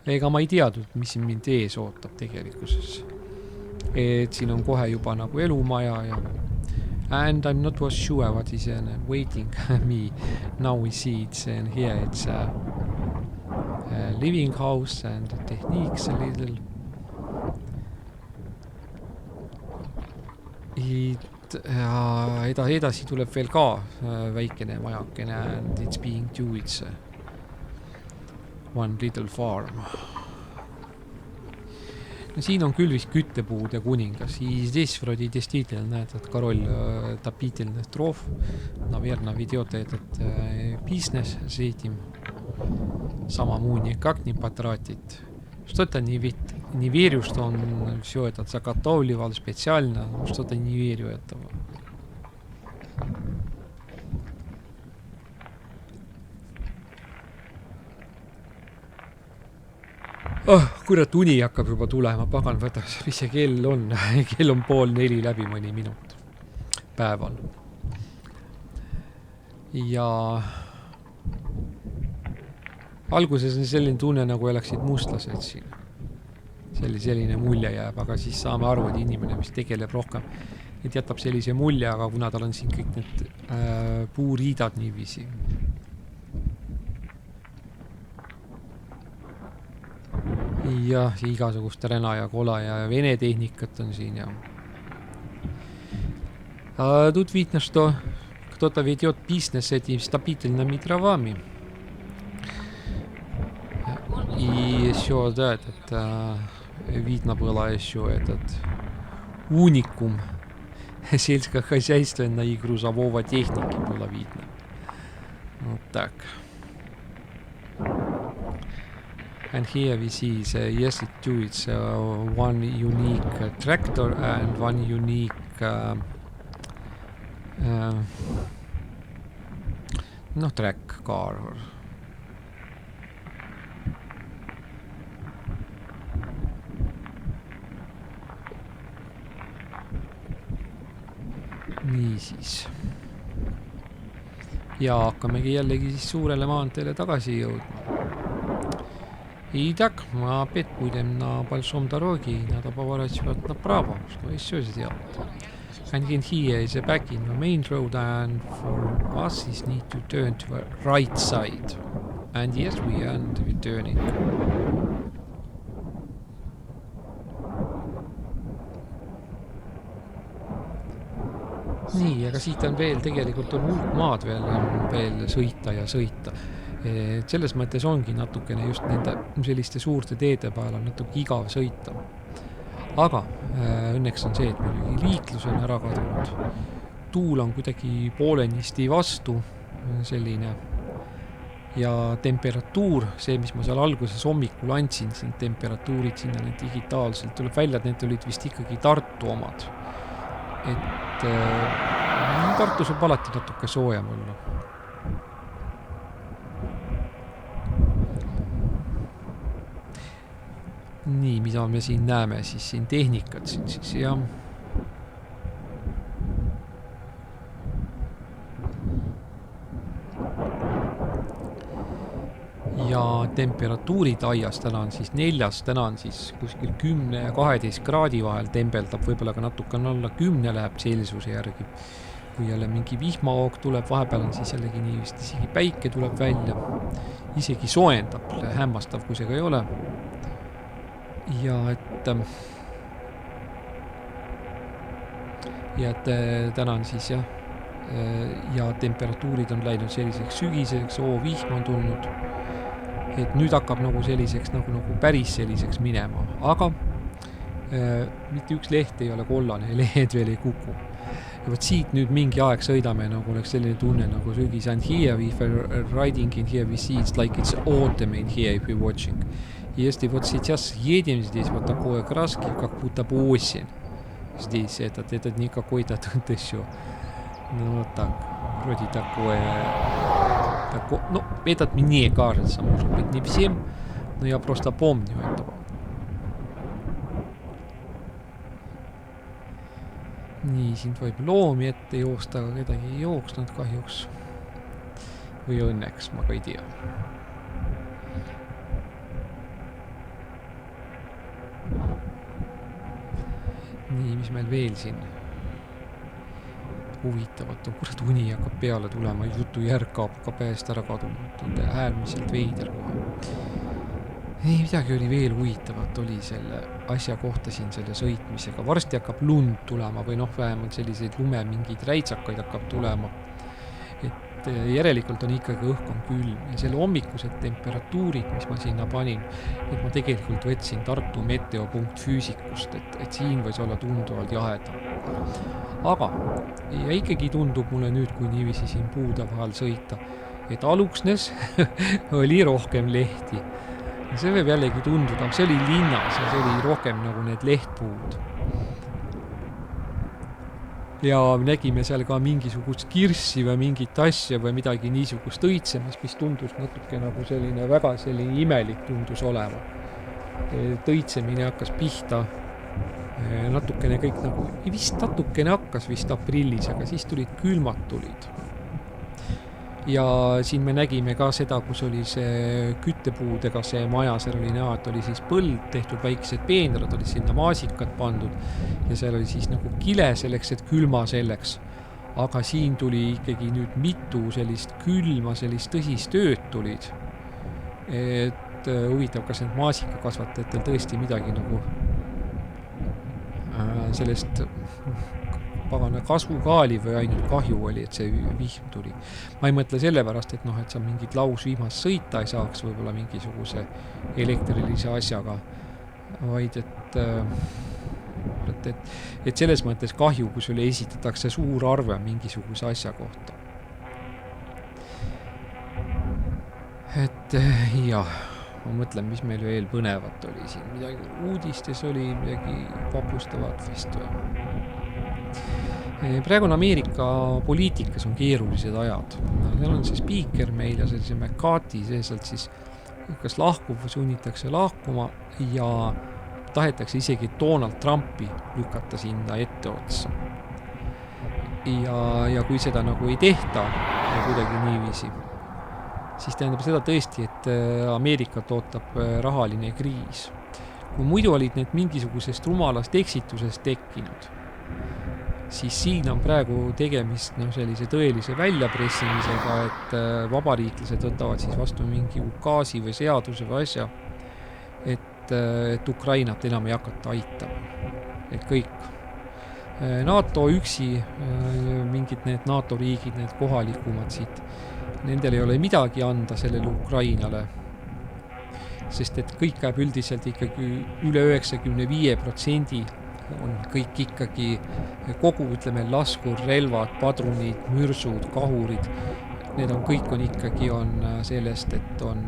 Ega ma ei teadnud, mis siin mind ees ootab tegelikkuses. Et siin on kohe juba nagu elumaja ja and I'm not was sure what is waiting me. Now we see it's here it's a living house and techniques a little. Edasi tuleb veel ka väikene majakene, and it's being due, it's one little farm. No, siin on küll vist küttepuude kuningas. И здесь вроде действительно этот король топительных дров. Наверное, ведет этот бизнес с этим. Самому никак не потратить. Что-то не верю, что он все это заготавливал специально. Что-то не верю этого. Kurat, uni hakkab juba tulema, pagan võtas, mis see kell on? Kell on 3:30 läbi mõni minut päeval. Ja alguses on selline tunne, nagu oleksid mustlased siin. Selline mulje jääb, aga siis saame aru, et inimene, mis tegeleb rohkem, et jätab sellise mulje, aga kuna tal on siin kõik need puuriidad niiviisi. Ja igasugust räna ja kola ja vene tehnikat on siin ja тут видно, что кто-то ведет бизнес с этими строительными дровами. И еще, да, этот видно было еще этот уникум сельскохозяйственной и грузового техники было видно. Вот так. And here we see, yes, it's one unique tractor and one unique noh, track car. Niisiis. Ja hakkamegi jällegi siis suurele maanteele tagasi jõudma. Idak, ma opet budem na большом дороге, надо поворачивать направо, что еще сделать. And in here is a back in the main road, and for us is need to turn to the right side. And yes, we are turning. Nii, aga siit on veel, tegelikult on hulk maad veel sõita ja sõita. Selles mõttes ongi natukene just nende selliste suurte teede peal on natuke igav sõita. Aga õnneks on see, et muidugi liiklus on ära kadunud. Tuul on kuidagi poolenisti vastu selline ja temperatuur, see, mis ma seal alguses hommikul andsin, siin temperatuurid sinna need digitaalselt, tuleb välja, et need olid vist ikkagi Tartu omad. Et Tartus on alati natuke soojem olla. Nii, mida me siin näeme, siis siin tehnikat siis ja temperatuurid aias täna on siis 4, täna on siis kuskil 10 ja 12 kraadi vahel, tempeldab võib-olla ka natuke alla 10 läheb Celsiuse järgi. Kui jälle mingi vihmaoog tuleb, vahepeal on siis jällegi nii vist isegi päike tuleb välja, isegi soojendab, hämmastav kui see ka ei ole. Ja et täna on siis ja temperatuurid on läinud selliseks sügiseks, vihm on tulnud, et nüüd hakkab nagu selliseks nagu päris selliseks minema, aga mitte üks leht ei ole kollane ja lehed veel ei kuku. Ja võt siit nüüd mingi aeg sõidame, nagu oleks selline tunne nagu sügis and here if we're riding in here we see it's like it's autumn in here if we're watching. Если вот сейчас едем здесь, вот такое краски, как будто бы осень. Здесь этот не какой-то тут еще. Ну вот так, вроде такое. Ну, этот мне кажется, может быть не всем, но я просто помню этого. Nii, siin võib loomi ette joosta, aga kedagi ei jooksnud kahjuks. Või õnneks, ma ka ei tea. Nii, mis meil veel siin huvitavat on, kurat uni hakkab peale tulema, jutu järg ka pääst ära kaduma, äärmiselt veider kohe. Ei, midagi oli veel huvitavat, oli selle asja kohta siin selle sõitmisega. Varsti hakkab lund tulema või vähemalt selliseid lume mingeid räitsakaid hakkab tulema. Et järelikult on ikkagi õhk on külm ja selle hommikused temperatuurid, mis ma sinna panin, et ma tegelikult võtsin Tartu meteopunkt füüsikust, et siin võis olla tunduvalt jahedam. Aga ja ikkagi tundub mulle nüüd, kui niiviisi siin puude vahel sõita, et aluksnes oli rohkem lehti. See võib jällegi tunduda, see oli linnas ja see oli rohkem nagu need lehtpuud. Ja nägime seal ka mingisugust kirssi või mingit asja või midagi niisugust õitsemist, mis tundus natuke nagu selline väga selline imelik tundus olema. Tõitsemine hakkas pihta natukene kõik nagu, vist natukene hakkas vist aprillis, aga siis tulid külmad tulid. Ja siin me nägime ka seda, kus oli see küttepuudega see maja, seal oli näha, et oli siis põld tehtud, väiksed peenrad, oli sinna maasikad pandud ja seal oli siis nagu kile selleks, et külma selleks. Aga siin tuli ikkagi nüüd mitu sellist külma, sellist tõsist tööd tulid. Et huvitav, kas need maasikakasvatajatel tõesti midagi nagu sellest pagana kasvukaali või ainult kahju oli, et see vihm tuli. Ma ei mõtle selle pärast, et et sa mingit lausvihmast sõita ei saaks võib-olla mingisuguse elektrilise asjaga, vaid et selles mõttes kahju, kui sulle esitatakse suur arve mingisuguse asja kohta. Et jah, ma mõtlen, mis meil veel põnevat oli siin. Midagi uudistes oli, midagi vapustavat vist või. Praegu on Ameerika poliitikas on keerulised ajad. Seal on see spiiker meil ja sellise McCarthy sealt siis kas lahkub või sunnitakse lahkuma ja tahetakse isegi Donald Trumpi lükata sinna etteotsa. Ja kui seda nagu ei tehta kuidagi niiviisi, siis tähendab seda tõesti, et Ameerikat ootab rahaline kriis. Kui muidu olid need mingisugusest rumalast eksitusest tekkinud, siis siin on praegu tegemist sellise tõelise väljapressimisega, et vabariiklased võtavad siis vastu mingi ukaasi või seaduse või asja, et Ukrainat enam ei hakata aitama. Et kõik NATO üksi, mingid need NATO riigid, need kohalikumad siit, nendel ei ole midagi anda sellele Ukrainale, sest et kõik käib üldiselt ikkagi üle 95% on kõik ikkagi kogu, ütleme, laskur, relvad, padrunid, mürsud, kahurid, need on kõik on ikkagi on sellest, et on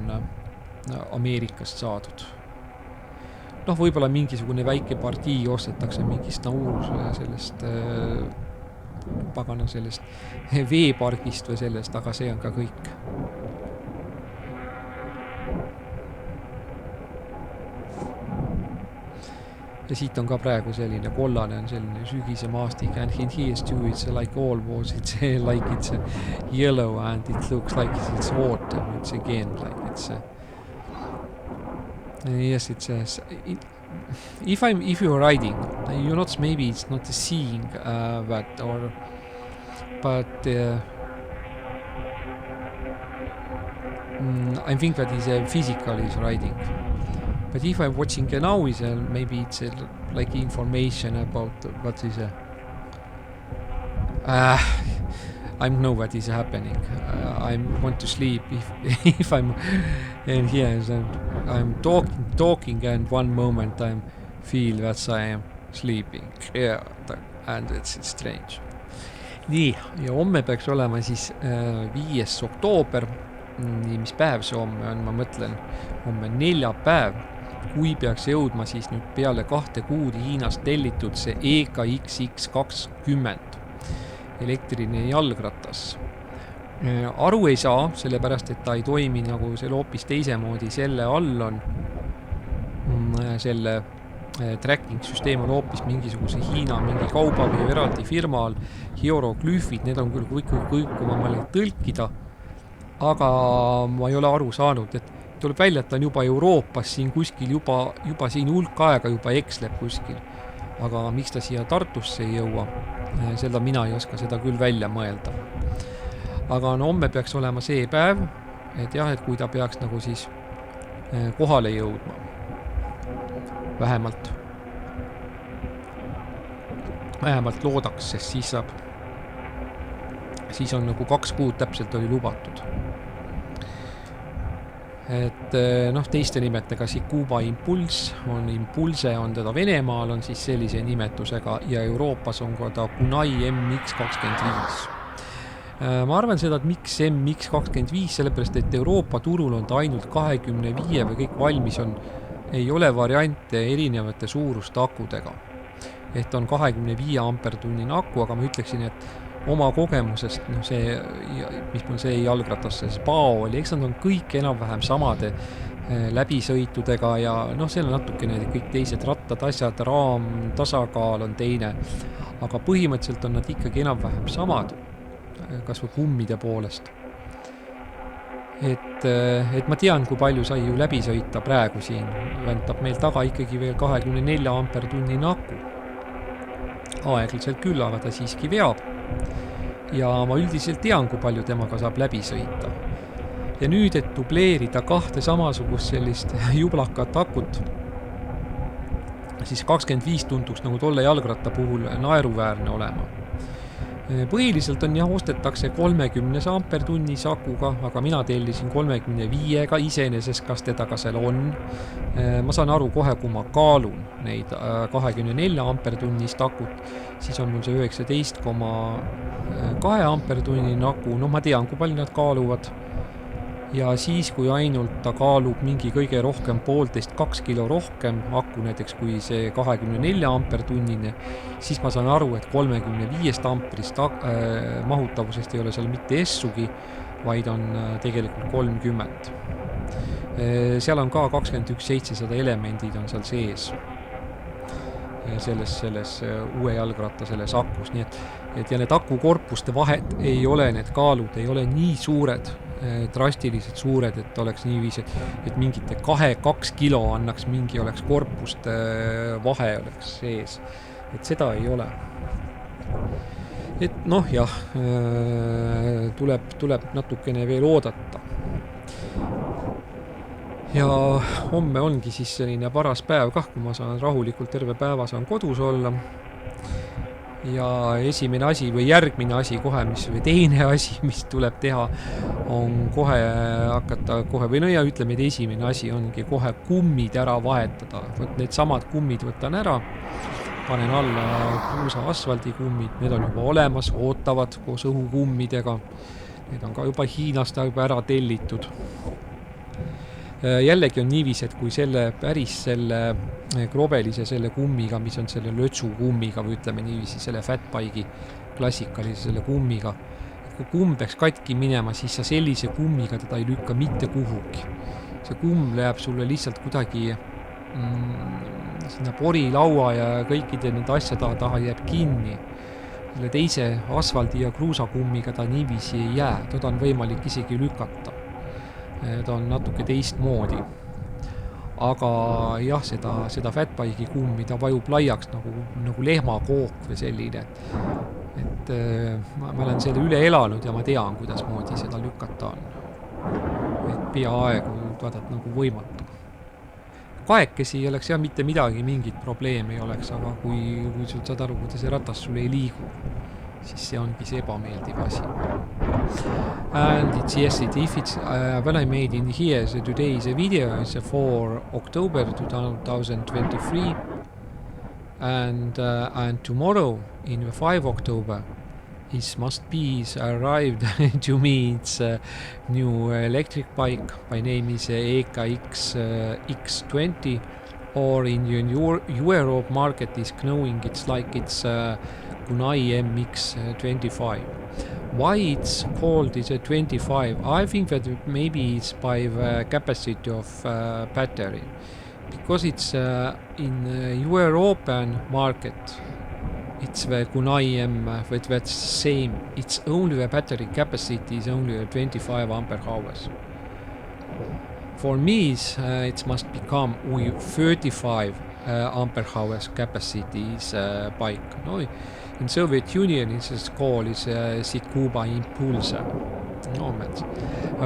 Ameerikast saadud. Võib-olla mingisugune väike partii ostetakse mingist sellest pagana sellest veepargist või sellest, aga see on ka kõik. Ja siit on ka praegu selline kollane on selline sügise maastik and here's too, it's like all was, it's like it's yellow and it looks like it's autumn, it's again like it's yes, it's if you're riding, you're not, maybe it's not seeing that or but I think that is physical is riding. But if I'm watching now, maybe it's like information about what is I know what is happening. I want to sleep if I'm in here. I'm talking and one moment I feel that I am sleeping. Yeah, and it's strange. Nii, ja homme peaks olema siis 5. oktoober. Nii, mis päev see homme on, ma mõtlen, homme 4. päev. Kui peaks jõudma siis nüüd peale 2 kuud Hiinast tellitud see EKXX20 elektriline jalgratas. Aru ei saa, sellepärast, et ta ei toimi nagu selle hoopis teise moodi. Selle all on selle tracking süsteem on hoopis mingisuguse Hiina mingi kauba või eraldi firma all. Hieroglüüfid, need on küll kõik omale tõlkida, aga ma ei ole aru saanud, et tuleb välja, et ta on juba Euroopas siin kuskil juba siin hulk aega juba eksleb kuskil. Aga miks ta siia Tartusse ei jõua, seda mina ei oska seda küll välja mõelda. Aga homme peaks olema see päev, et jah, et kui ta peaks nagu siis kohale jõudma. Vähemalt loodaks, sest siis on nagu 2 kuud täpselt oli lubatud. Et teiste nimetega siis Kuuba impulss on impulse, on teda Venemaal on siis sellise nimetusega ja Euroopas on ka ta Uznai MX25. Ma arvan seda, et miks MX25, sellepärast, et Euroopa turul on ta ainult 25 või kõik valmis on, ei ole variante erinevate suuruste akudega. Et on 25 ampertunnine aku, aga ma ütleksin, et oma kogemusest, see, mis mul see jalgratasse, see päeva oli, eks nad on kõik enam-vähem samade läbisõitudega ja seal on natukene kõik teised rattad, asjad, raam, tasakaal on teine, aga põhimõtteliselt on nad ikkagi enam-vähem samad, kas või kummide poolest. Et ma tean, kui palju sai ju läbi sõita praegu siin, ventab meil taga ikkagi veel 24 ampertunnine aku. Aeglaselt küll, aga ta siiski veab. Ja ma üldiselt tean, kui palju temaga saab läbi sõita. Ja nüüd, et dubleerida 2 samasugust sellist jublakat akut, siis 25 tunduks nagu tolle jalgratta puhul naeruväärne olema. Põhiliselt on ostetakse 30 ampertunnis akuga, aga mina tellisin 35-ga iseenesest, kas teda ka seal on. Ma saan aru kohe, kui ma kaalun neid 24 ampertunnist akut, siis on mul see 19,2 ampertunnine aku. Ma tean, kui palju nad kaaluvad. ja siis, kui ainult ta kaalub mingi kõige rohkem 1,5–2 kilo rohkem aku, näiteks kui see 24 ampertunnine, siis ma saan aru, et 35 amperist mahutavusest ei ole seal mitte essugi, vaid on tegelikult 30. Seal on ka 21700 elemendid on seal sees. Selles uue jalgratta selles akus, nii et ja need akukorpuste vahed ei ole, need kaalud ei ole nii suured, drastiliselt suured, et oleks niiviisi, et mingite 2 kilo annaks mingi, oleks korpuste vahe oleks sees, et seda ei ole. Et noh, jah, tuleb natukene veel oodata. Ja homme ongi siis selline paras päev kah, kui ma saan rahulikult terve päeva saan kodus olla. Ja esimene asi või järgmine asi kohe, või teine asi, mis tuleb teha, on kohe hakata või ja ütleme, et esimene asi ongi kohe kummid ära vahetada. Need samad kummid võtan ära, panen alla kruusa asfaldikummid, need on juba olemas, ootavad koos õhukummidega. Need on ka juba Hiinast juba ära tellitud. Jällegi on niiviisi, et kui päris selle krobelise selle kummiga, mis on selle lötsu kummiga või ütleme niiviisi selle fatbike'i klassikalise selle kummiga, kui kumm peaks katki minema, siis sa sellise kummiga teda ei lükka mitte kuhugi. See kumm läheb sulle lihtsalt kuidagi sinna porilaua ja kõikide need asjade taha jääb kinni. Selle teise asfaldi ja kruusakummiga ta niiviisi ei jää, teda on võimalik isegi lükata. Ta on natuke teistmoodi. Aga jah, seda fatbike'i kummi ta vajub laiaks nagu lehmakook või selline. Et ma olen selle üle elanud ja ma tean, kuidas moodi seda lükata on. Et peaaegu vaadata nagu võimatu. Kaekesi ei oleks jah mitte midagi, mingit probleemi ei oleks, aga kui sul saad aru, kuidas see ratas sul ei liigu, siis see ongi see ebameeldiv asi. And it's yes, if it's when I made in here, so today is a video, it's 4 October 2023, and tomorrow in 5 October it must be arrived to me. It's a new electric bike. My name is EKX X20, or in Europe market is knowing it's like it's Uznai MX25. Why it's called is a 25? I think that maybe it's by the capacity of battery, because it's in European market. It's the Uznai M, but that's same. It's only the battery capacity is only 25 ampere hours. For me, it must become 35 ampere hours capacity is bike. No, in Soviet Union, it's called Sikuba Impulse. No,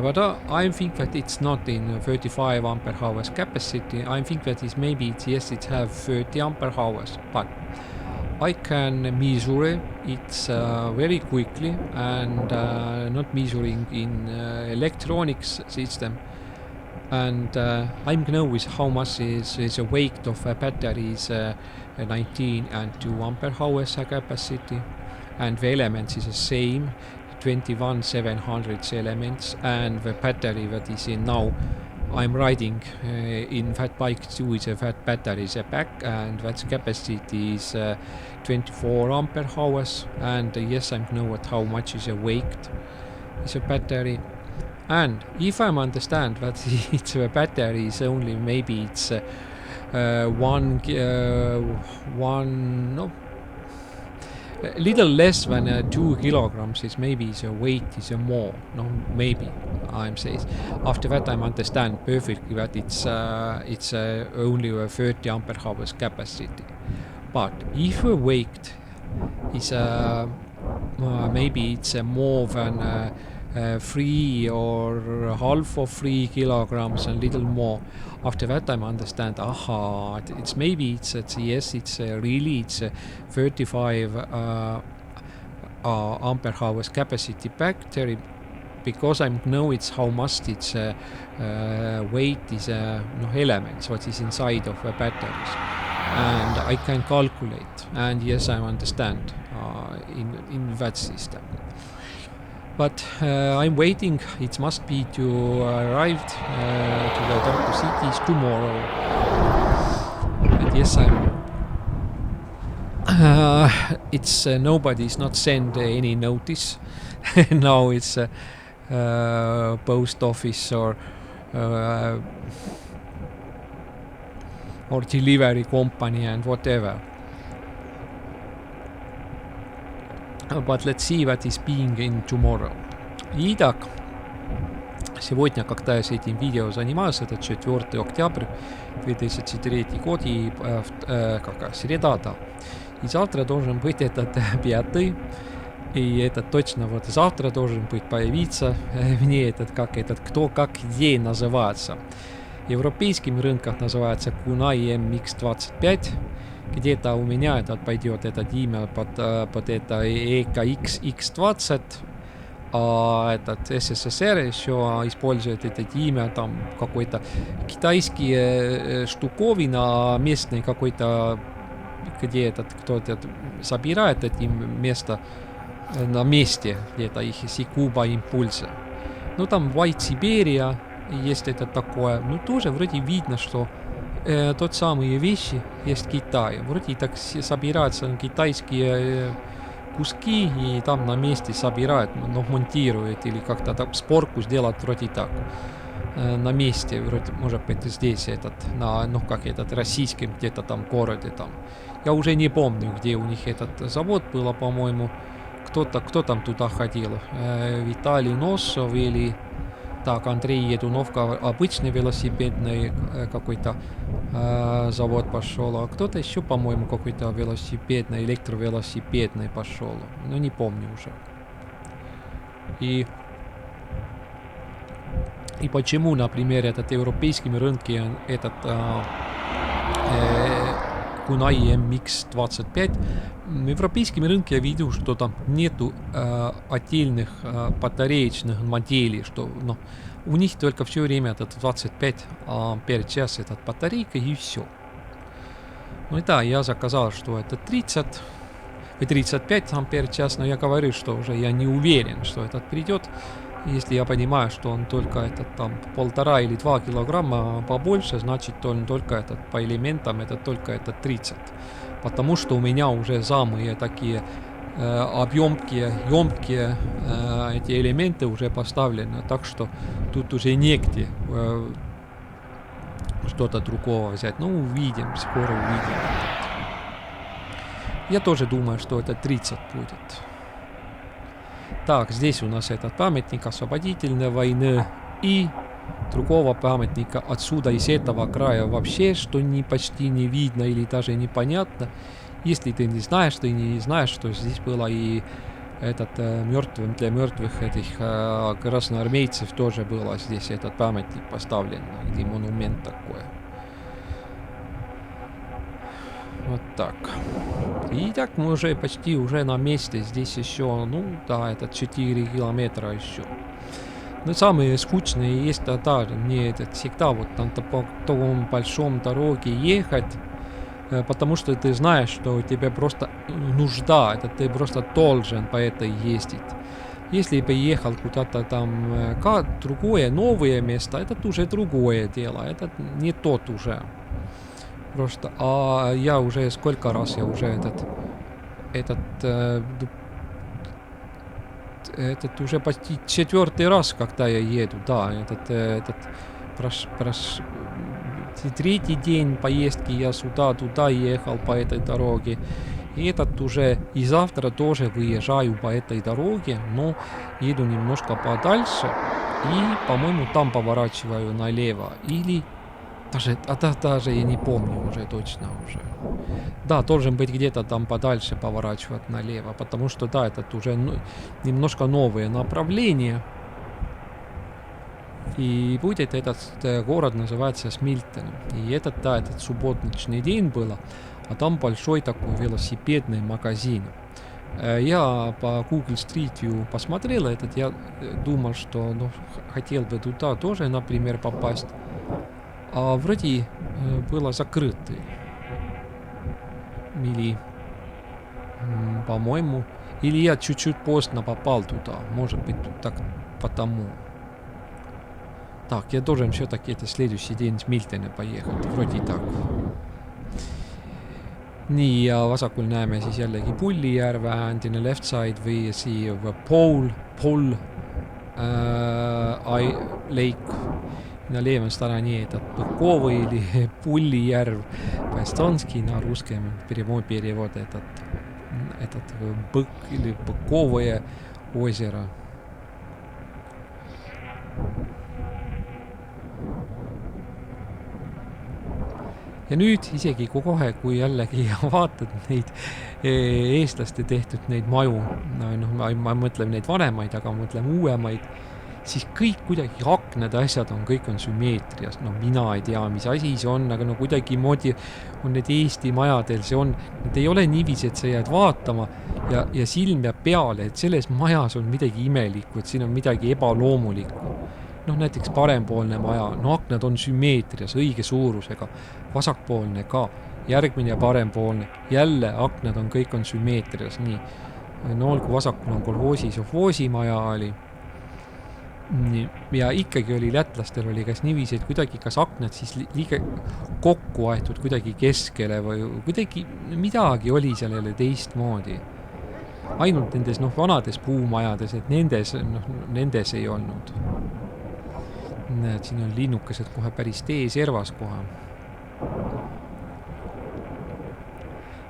but I think that it's not in 35 ampere hours capacity. I think that is maybe it have 30 ampere hours, but I can measure it very quickly and not measuring in electronics system. And I know with how much is the weight of a battery is 19 and 2 ampere hours capacity, and the elements is the same, 21,700 elements, and the battery that is in now I'm riding in fat bike 2 is a fat battery is a back, and that capacity is 24 ampere hours, and yes, I know how much is a weight is a battery. And if I understand that it's a battery is only maybe it's one a little less than 2 kilograms, is maybe the weight is more. No, maybe I'm saying. After that, I understand perfectly that it's only a 30 ampere hours capacity. But if the weight is maybe it's more than 3 or half of 3 kilograms and little more. After that, I understand. It's maybe it's really it's 35 ampere hours capacity battery, because I know it's how much its weight is elements what is inside of the batteries, and I can calculate. And yes, I understand in that system. But I'm waiting. It must be to arrive to the Tartu cities tomorrow. And yes, it's nobody's not sent any notice. Now it's post office or delivery company and whatever. But let's see what is being in tomorrow. Итак, сегодня, когда я с этим видео занимаюсь, это 4 октября 2003 год, и среда, да. И завтра должен быть этот 5, и это точно вот завтра должен быть появиться мне этот, кто, как, где называется. В европейском рынках называется Uznai MX25. Где-то у меня этот пойдет этот имя под это EKX-X20, а этот СССР еще использует это имя, там какой-то китайский штуковина, местный какой-то, где этот кто-то собирает эти места на месте, где-то их из Куба импульса. Ну там White Siberia есть это такое, ну тоже вроде видно, что тот самые вещи есть в Китае. Вроде так собираются китайские куски и там на месте собирают, но монтируют или как-то там спорку сделать вроде так. На месте, вроде, может быть, здесь этот, российском где-то там городе там. Я уже не помню, где у них этот завод было, по-моему. Кто там туда ходил? Виталий Носов или... Так, Андрей Едуновка, обычный велосипедный какой-то завод пошел, а кто-то еще, по-моему, какой-то велосипедный, электровелосипедный пошел, но не помню уже. И почему, например, этот европейский рынке, этот Uznai MX25, в европейском рынке я видел, что там нету отдельных батареечных моделей, что у них только все время этот 25 ампер-час этот батарейка и все. Ну и да, я заказал, что это 30 и 35 ампер-час, но я говорю, что уже я не уверен, что этот придет. Если я понимаю, что он только этот там 1,5 или 2 килограмма побольше, значит он только этот по элементам это только это 30. Потому что у меня уже самые такие емкие эти элементы уже поставлены, так что тут уже негде что-то другого взять. Ну, увидим, скоро увидим. Я тоже думаю, что это 30 будет. Так, здесь у нас этот памятник освободительной войны и другого памятника отсюда, из этого края вообще, что почти не видно или даже непонятно. Если ты не знаешь, что здесь было и этот мертвым для мертвых этих красноармейцев тоже было здесь этот памятник поставлен, или монумент такой. Вот так. И так мы уже почти уже на месте. Здесь еще, это 4 километра еще. Но самые скучные есть, мне это всегда вот на таком большом дороге ехать, потому что ты знаешь, что у тебя просто нужда, это ты просто должен по этой ездить. Если бы ехал куда-то там другое, новое место, это уже другое дело, это не тот уже. Просто, а я уже сколько раз я уже этот уже почти 4-й раз, когда я еду, да, третий день поездки я сюда-туда ехал по этой дороге, и этот уже и завтра тоже выезжаю по этой дороге, но еду немножко подальше и, по-моему, там поворачиваю налево, или даже я не помню уже точно уже. Да, должен быть где-то там подальше поворачивать налево, потому что, да, это уже немножко новое направление. И будет этот город называться Смильтон. И этот субботничный день было, а там большой такой велосипедный магазин. Я по Google Street View посмотрел этот, я думал, что хотел бы туда тоже, например, попасть. А вроде было закрыто. Или, по-моему, Или я чуть-чуть поздно попал туда. Может быть, так потому. Так, я должен все-таки это следующий день с Miltene поехать. Вроде так. Nii, ja vasakul näeme siis jällegi Pullijärve and in the left side we see Pole lake. На левом стороне этот Быковый или Пулlijärv. По-эстонски, на русском перевод этот Бык или Быковое озеро. Ja nüüd isegi kohe, kui jällegi vaatad neid eestlaste tehtud neid maju, ma mõtlen neid vanemaid, aga ma mõtlen uuemaid, siis kõik kuidagi aknad asjad kõik on sümmeetrias. No mina ei tea, mis asi see on, aga no kuidagi moodi on need Eesti majadel, see on, need ei ole niiviisi, et sa jääd vaatama ja silm jääb peale, et selles majas on midagi imelikku, et siin on midagi ebaloomulikku. Näiteks parempoolne maja, aknad on sümmeetrias, õige suurusega, vasakpoolne ka, järgmine parempoolne, jälle aknad on kõik on sümmeetrias, nii. Olgu vasakul on kolhoosi sovhoosi maja oli. Ja ikkagi oli lätlastel oli kas niiviisi, et kuidagi kas aknad siis liiga kokku aetud kuidagi keskele või kuidagi midagi oli seal jälle teistmoodi. Ainult nendes vanades puumajades, et nendes ei olnud. Näed, siin on linnukesed kohe päris teeservas kohe.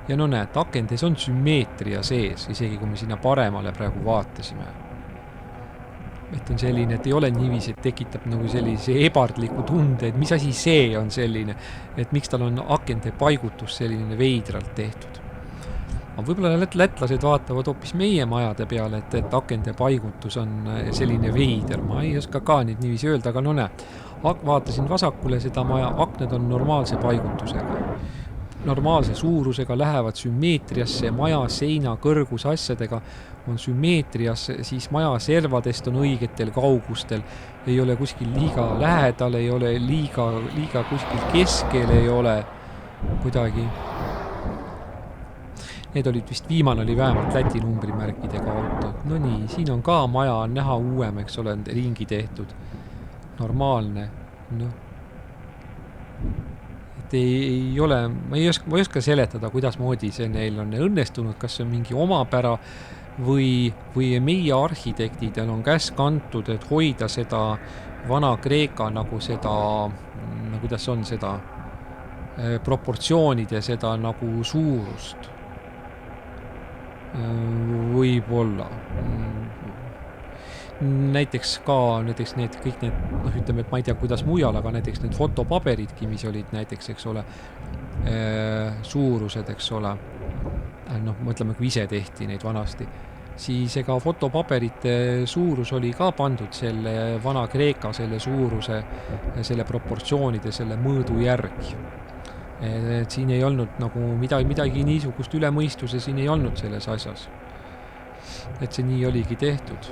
Ja näed, akendes on sümmeetria sees, isegi kui me sinna paremale praegu vaatasime. Et on selline, et ei ole niiviisi, et tekitab sellise ebardliku tunde, et mis asi see on selline, et miks tal on akende paigutus selline veidralt tehtud. Võib-olla lätlased vaatavad hoopis meie majade peale, et akende paigutus on selline veider. Ma ei oska ka nüüd niiviisi öelda, aga näed, vaatasin vasakule seda maja, akned on normaalse paigutusega. Normaalse suurusega lähevad sümmeetriasse, maja seina kõrgus asjadega on sümmeetrias, siis maja servadest on õigetel kaugustel, ei ole kuskil liiga lähedal, ei ole liiga kuskil keskel, ei ole kuidagi. Need olid vist viimane oli vähemalt Läti numbrimärkidega auto. No nii, siin on ka maja on näha uuem, eks ole, ringi tehtud. Normaalne. Et ei ole, ma ei oska seletada, kuidas moodi see neil on õnnestunud, kas see on mingi omapära või meie arhitektidel on käs kantud, et hoida seda vana Kreeka seda, kuidas on seda proportsioonid ja seda suurust. Võib-olla. Näiteks need kõik need, ütleme, et ma ei tea, kuidas mujal, aga näiteks need fotopaberidki, mis olid näiteks, eks ole, suurused, eks ole, mõtleme, kui ise tehti neid vanasti, siis ega fotopaberite suurus oli ka pandud selle vana Kreeka selle suuruse, selle proportsioonide, selle mõõdu järgi. Et siin ei olnud midagi niisugust ülemõistuse, siin ei olnud selles asjas. Et see nii oligi tehtud.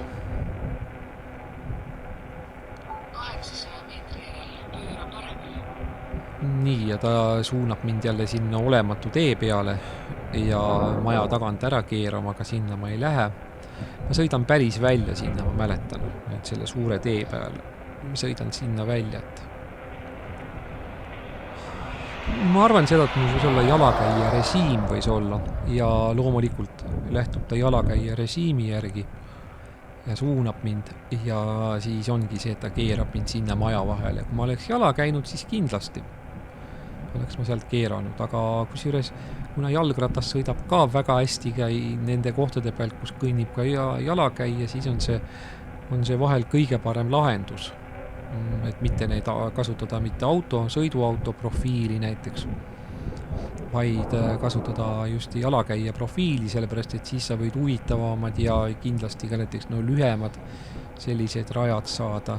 800 meetri järel pööra paremale. Nii, ja ta suunab mind jälle sinna olematu tee peale ja maja tagant ära keerama, aga sinna ma ei lähe. Ma sõidan päris välja sinna, ma mäletan, et selle suure tee peale. Ma sõidan sinna välja, et ma arvan seda, et mul võis olla jalakäija režiim võis olla ja loomulikult lähtub ta jalakäija režiimi järgi ja suunab mind ja siis ongi see, et ta keerab mind sinna maja vahele. Kui ma oleks jala käinud, siis kindlasti oleks ma sealt keeranud, aga kusjuures, kuna jalgratas sõidab ka väga hästi nende kohtade pealt, kus kõnnib ka jalakäija, siis on see vahel kõige parem lahendus. Et mitte neid kasutada mitte sõiduauto profiili näiteks, vaid kasutada just jalakäija profiili, sellepärast, et siis sa võid huvitavamad ja kindlasti ka näiteks lühemad sellised rajad saada.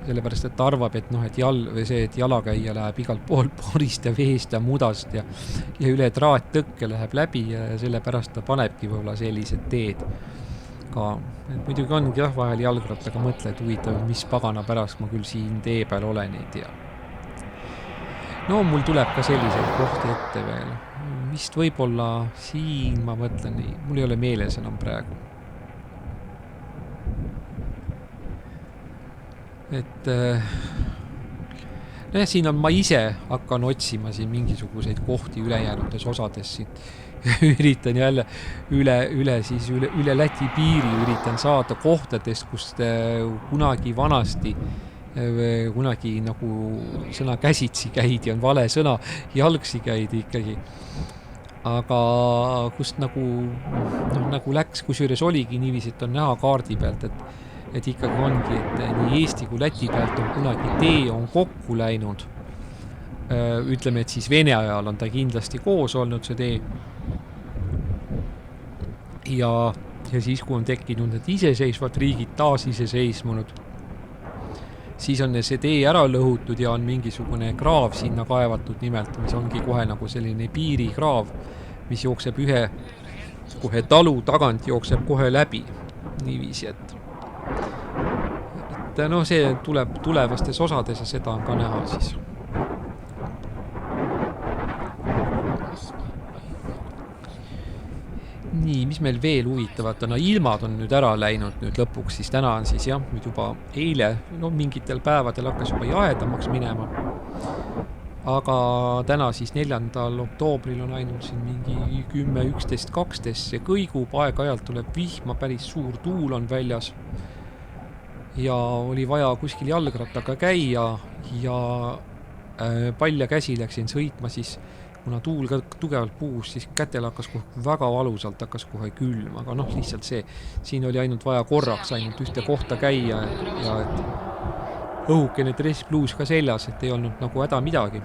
Sellepärast, et ta arvab, et jalakäija läheb igalt pool porist ja veest ja mudast ja üle traattõkke läheb läbi ja sellepärast ta panebki võib-olla sellised teed ka. Et muidugi ongi vahel jalgrattaga mõtle, et huvitav, mis pagana pärast ma küll siin tee peal olen, ei tea. No mul tuleb ka selliseid kohti ette veel. Vist võib-olla siin ma mõtlen, mul ei ole meeles enam praegu. Et siin on, ma ise hakkan otsima siin mingisuguseid kohti ülejäänutes osades siin. Üritan jälle üle Läti piiri üritan saada kohtadest, kust kunagi vanasti kunagi nagu sõna käsitsi käidi, on vale sõna, jalgsi käidi ikkagi. Aga kust nagu läks, kusjuures oligi niiviisi, et on näha kaardi pealt, et ikkagi ongi, et nii Eesti kui Läti pealt on kunagi tee on kokku läinud. Ütleme, et siis Vene ajal on ta kindlasti koos olnud see tee. Ja siis, kui on tekkinud need iseseisvad riigid taas iseseismunud, siis on see tee ära lõhutud ja on mingisugune kraav sinna kaevatud nimelt, mis ongi kohe nagu selline piirikraav, mis jookseb kohe talu tagant jookseb kohe läbi. Niiviisi, et see tuleb tulevastes osades ja seda on ka näha siis. Nii, mis meil veel huvitavat on? Ilmad on nüüd ära läinud nüüd lõpuks, siis täna on siis nüüd juba eile, mingitel päevadel hakkas juba jaedamaks minema. Aga täna siis 4. oktoobril on ainult siin mingi 10, 11, 12 see kõigub, aeg-ajalt tuleb vihma, päris suur tuul on väljas. Ja oli vaja kuskil jalgrattaga käia ja palja käsi läksin sõitma siis, kuna tuul tugevalt puhus, siis kätel hakkas väga valusalt hakkas kohe külm, aga lihtsalt siin oli ainult vaja korraks ainult ühte kohta käia ja et õhukene dressbluus ka seljas, et ei olnud nagu häda midagi.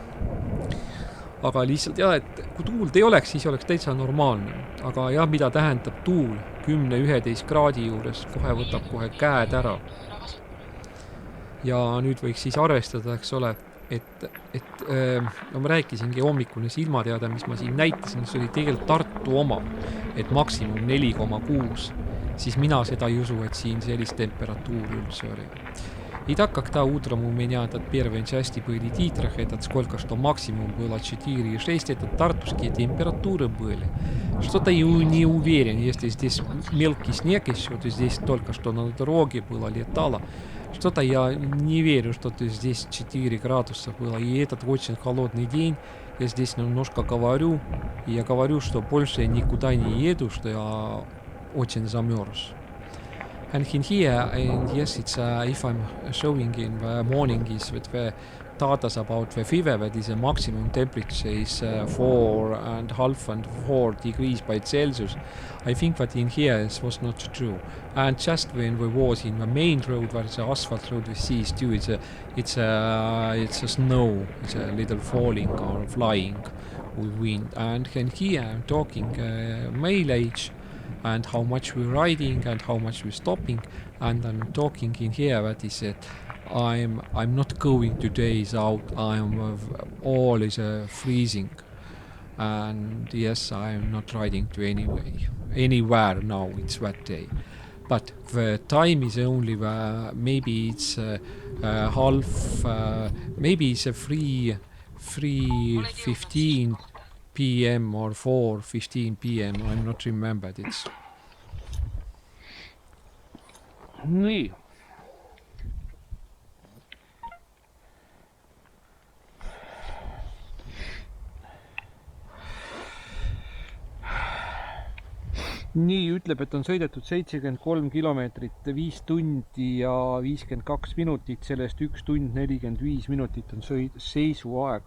Aga lihtsalt et kui tuult ei oleks, siis oleks täitsa normaalne. Aga mida tähendab tuul 10-11 kraadi juures, kohe võtab kohe käed ära. Ja nüüd võiks siis arvestada, eks ole, et ma rääkisingi hommikune silmateade, mis ma siin näitasin, see oli tegelikult Tartu oma, et maksimum 4,6, siis mina seda ei usu, et siin sellist temperatuuri üldse oli. И так, когда утром у меня от первой части были титрах, сколько что максимум было 4,6, это тартусские температуры были. Что-то я не уверен, если здесь мелкий снег еще, то здесь только что на дороге было, летало. Что-то я не верю, что здесь 4 градуса было. И этот очень холодный день, я здесь немножко говорю, и я говорю, что больше я никуда не еду, что я очень замерз. And in here, and yes, it's if I'm showing in the morning is with the data about the fever, that is a maximum temperature is 4.5 and 4 degrees by Celsius. I think that in here it was not true. And just when we was in the main road, where it's an asphalt road, we see too, it's a snow, it's a little falling or flying with wind. And in here I'm talking mileage, and how much we're riding and how much we're stopping, and I'm talking in here that is it. I'm not going 2 days out. I'm all is freezing, and yes, I'm not riding to anywhere now. It's that day, but the time is only maybe it's half. Maybe it's a 3:15 p.m. or 4:15 p.m. I'm not remembered. It's nii. Nii ütleb, et on sõidetud 73 kilomeetrit, 5 tundi ja 52 minutit, sellest 1 tund 45 minutit on seisuaeg.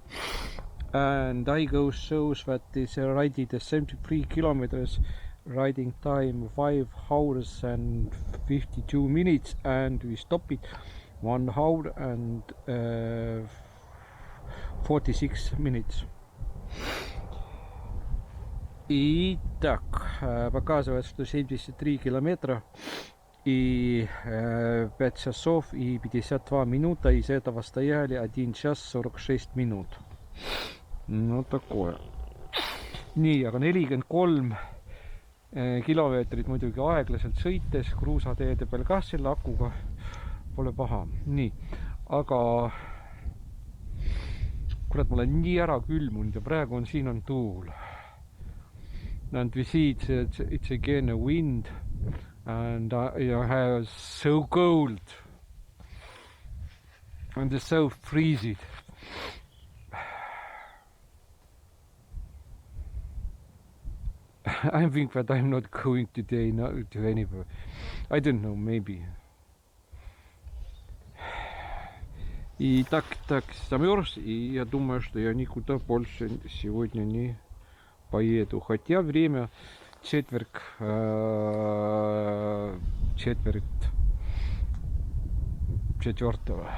And I go shows that is riding the 73 kilometers, riding time 5 hours and 52 minutes, and we stop it 1 hour and 46 minutes. Итак, показывает, что 73 километра и 5 часов и 52 минута, из этого стояли 1 час 46 минут. No такое. Nii, aga 43 kilomeetrit muidugi aeglaselt sõites, kruusateede peal ka selle akuga pole paha. Nii, aga kurat, ma olen nii ära külmunud ja praegu on siin on tuul. And we see it's again a wind and I have so cold and it's so freezing. I think that I'm not going today to anywhere. I don't know, maybe. И так, замерз, и я думаю, что я никуда больше сегодня не поеду. Хотя время четверть четвертого.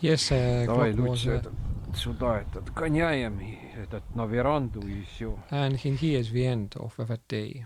Yes, Давай clock was лучше сюда гоняем, этот на веранду и все. and here's the end of that day.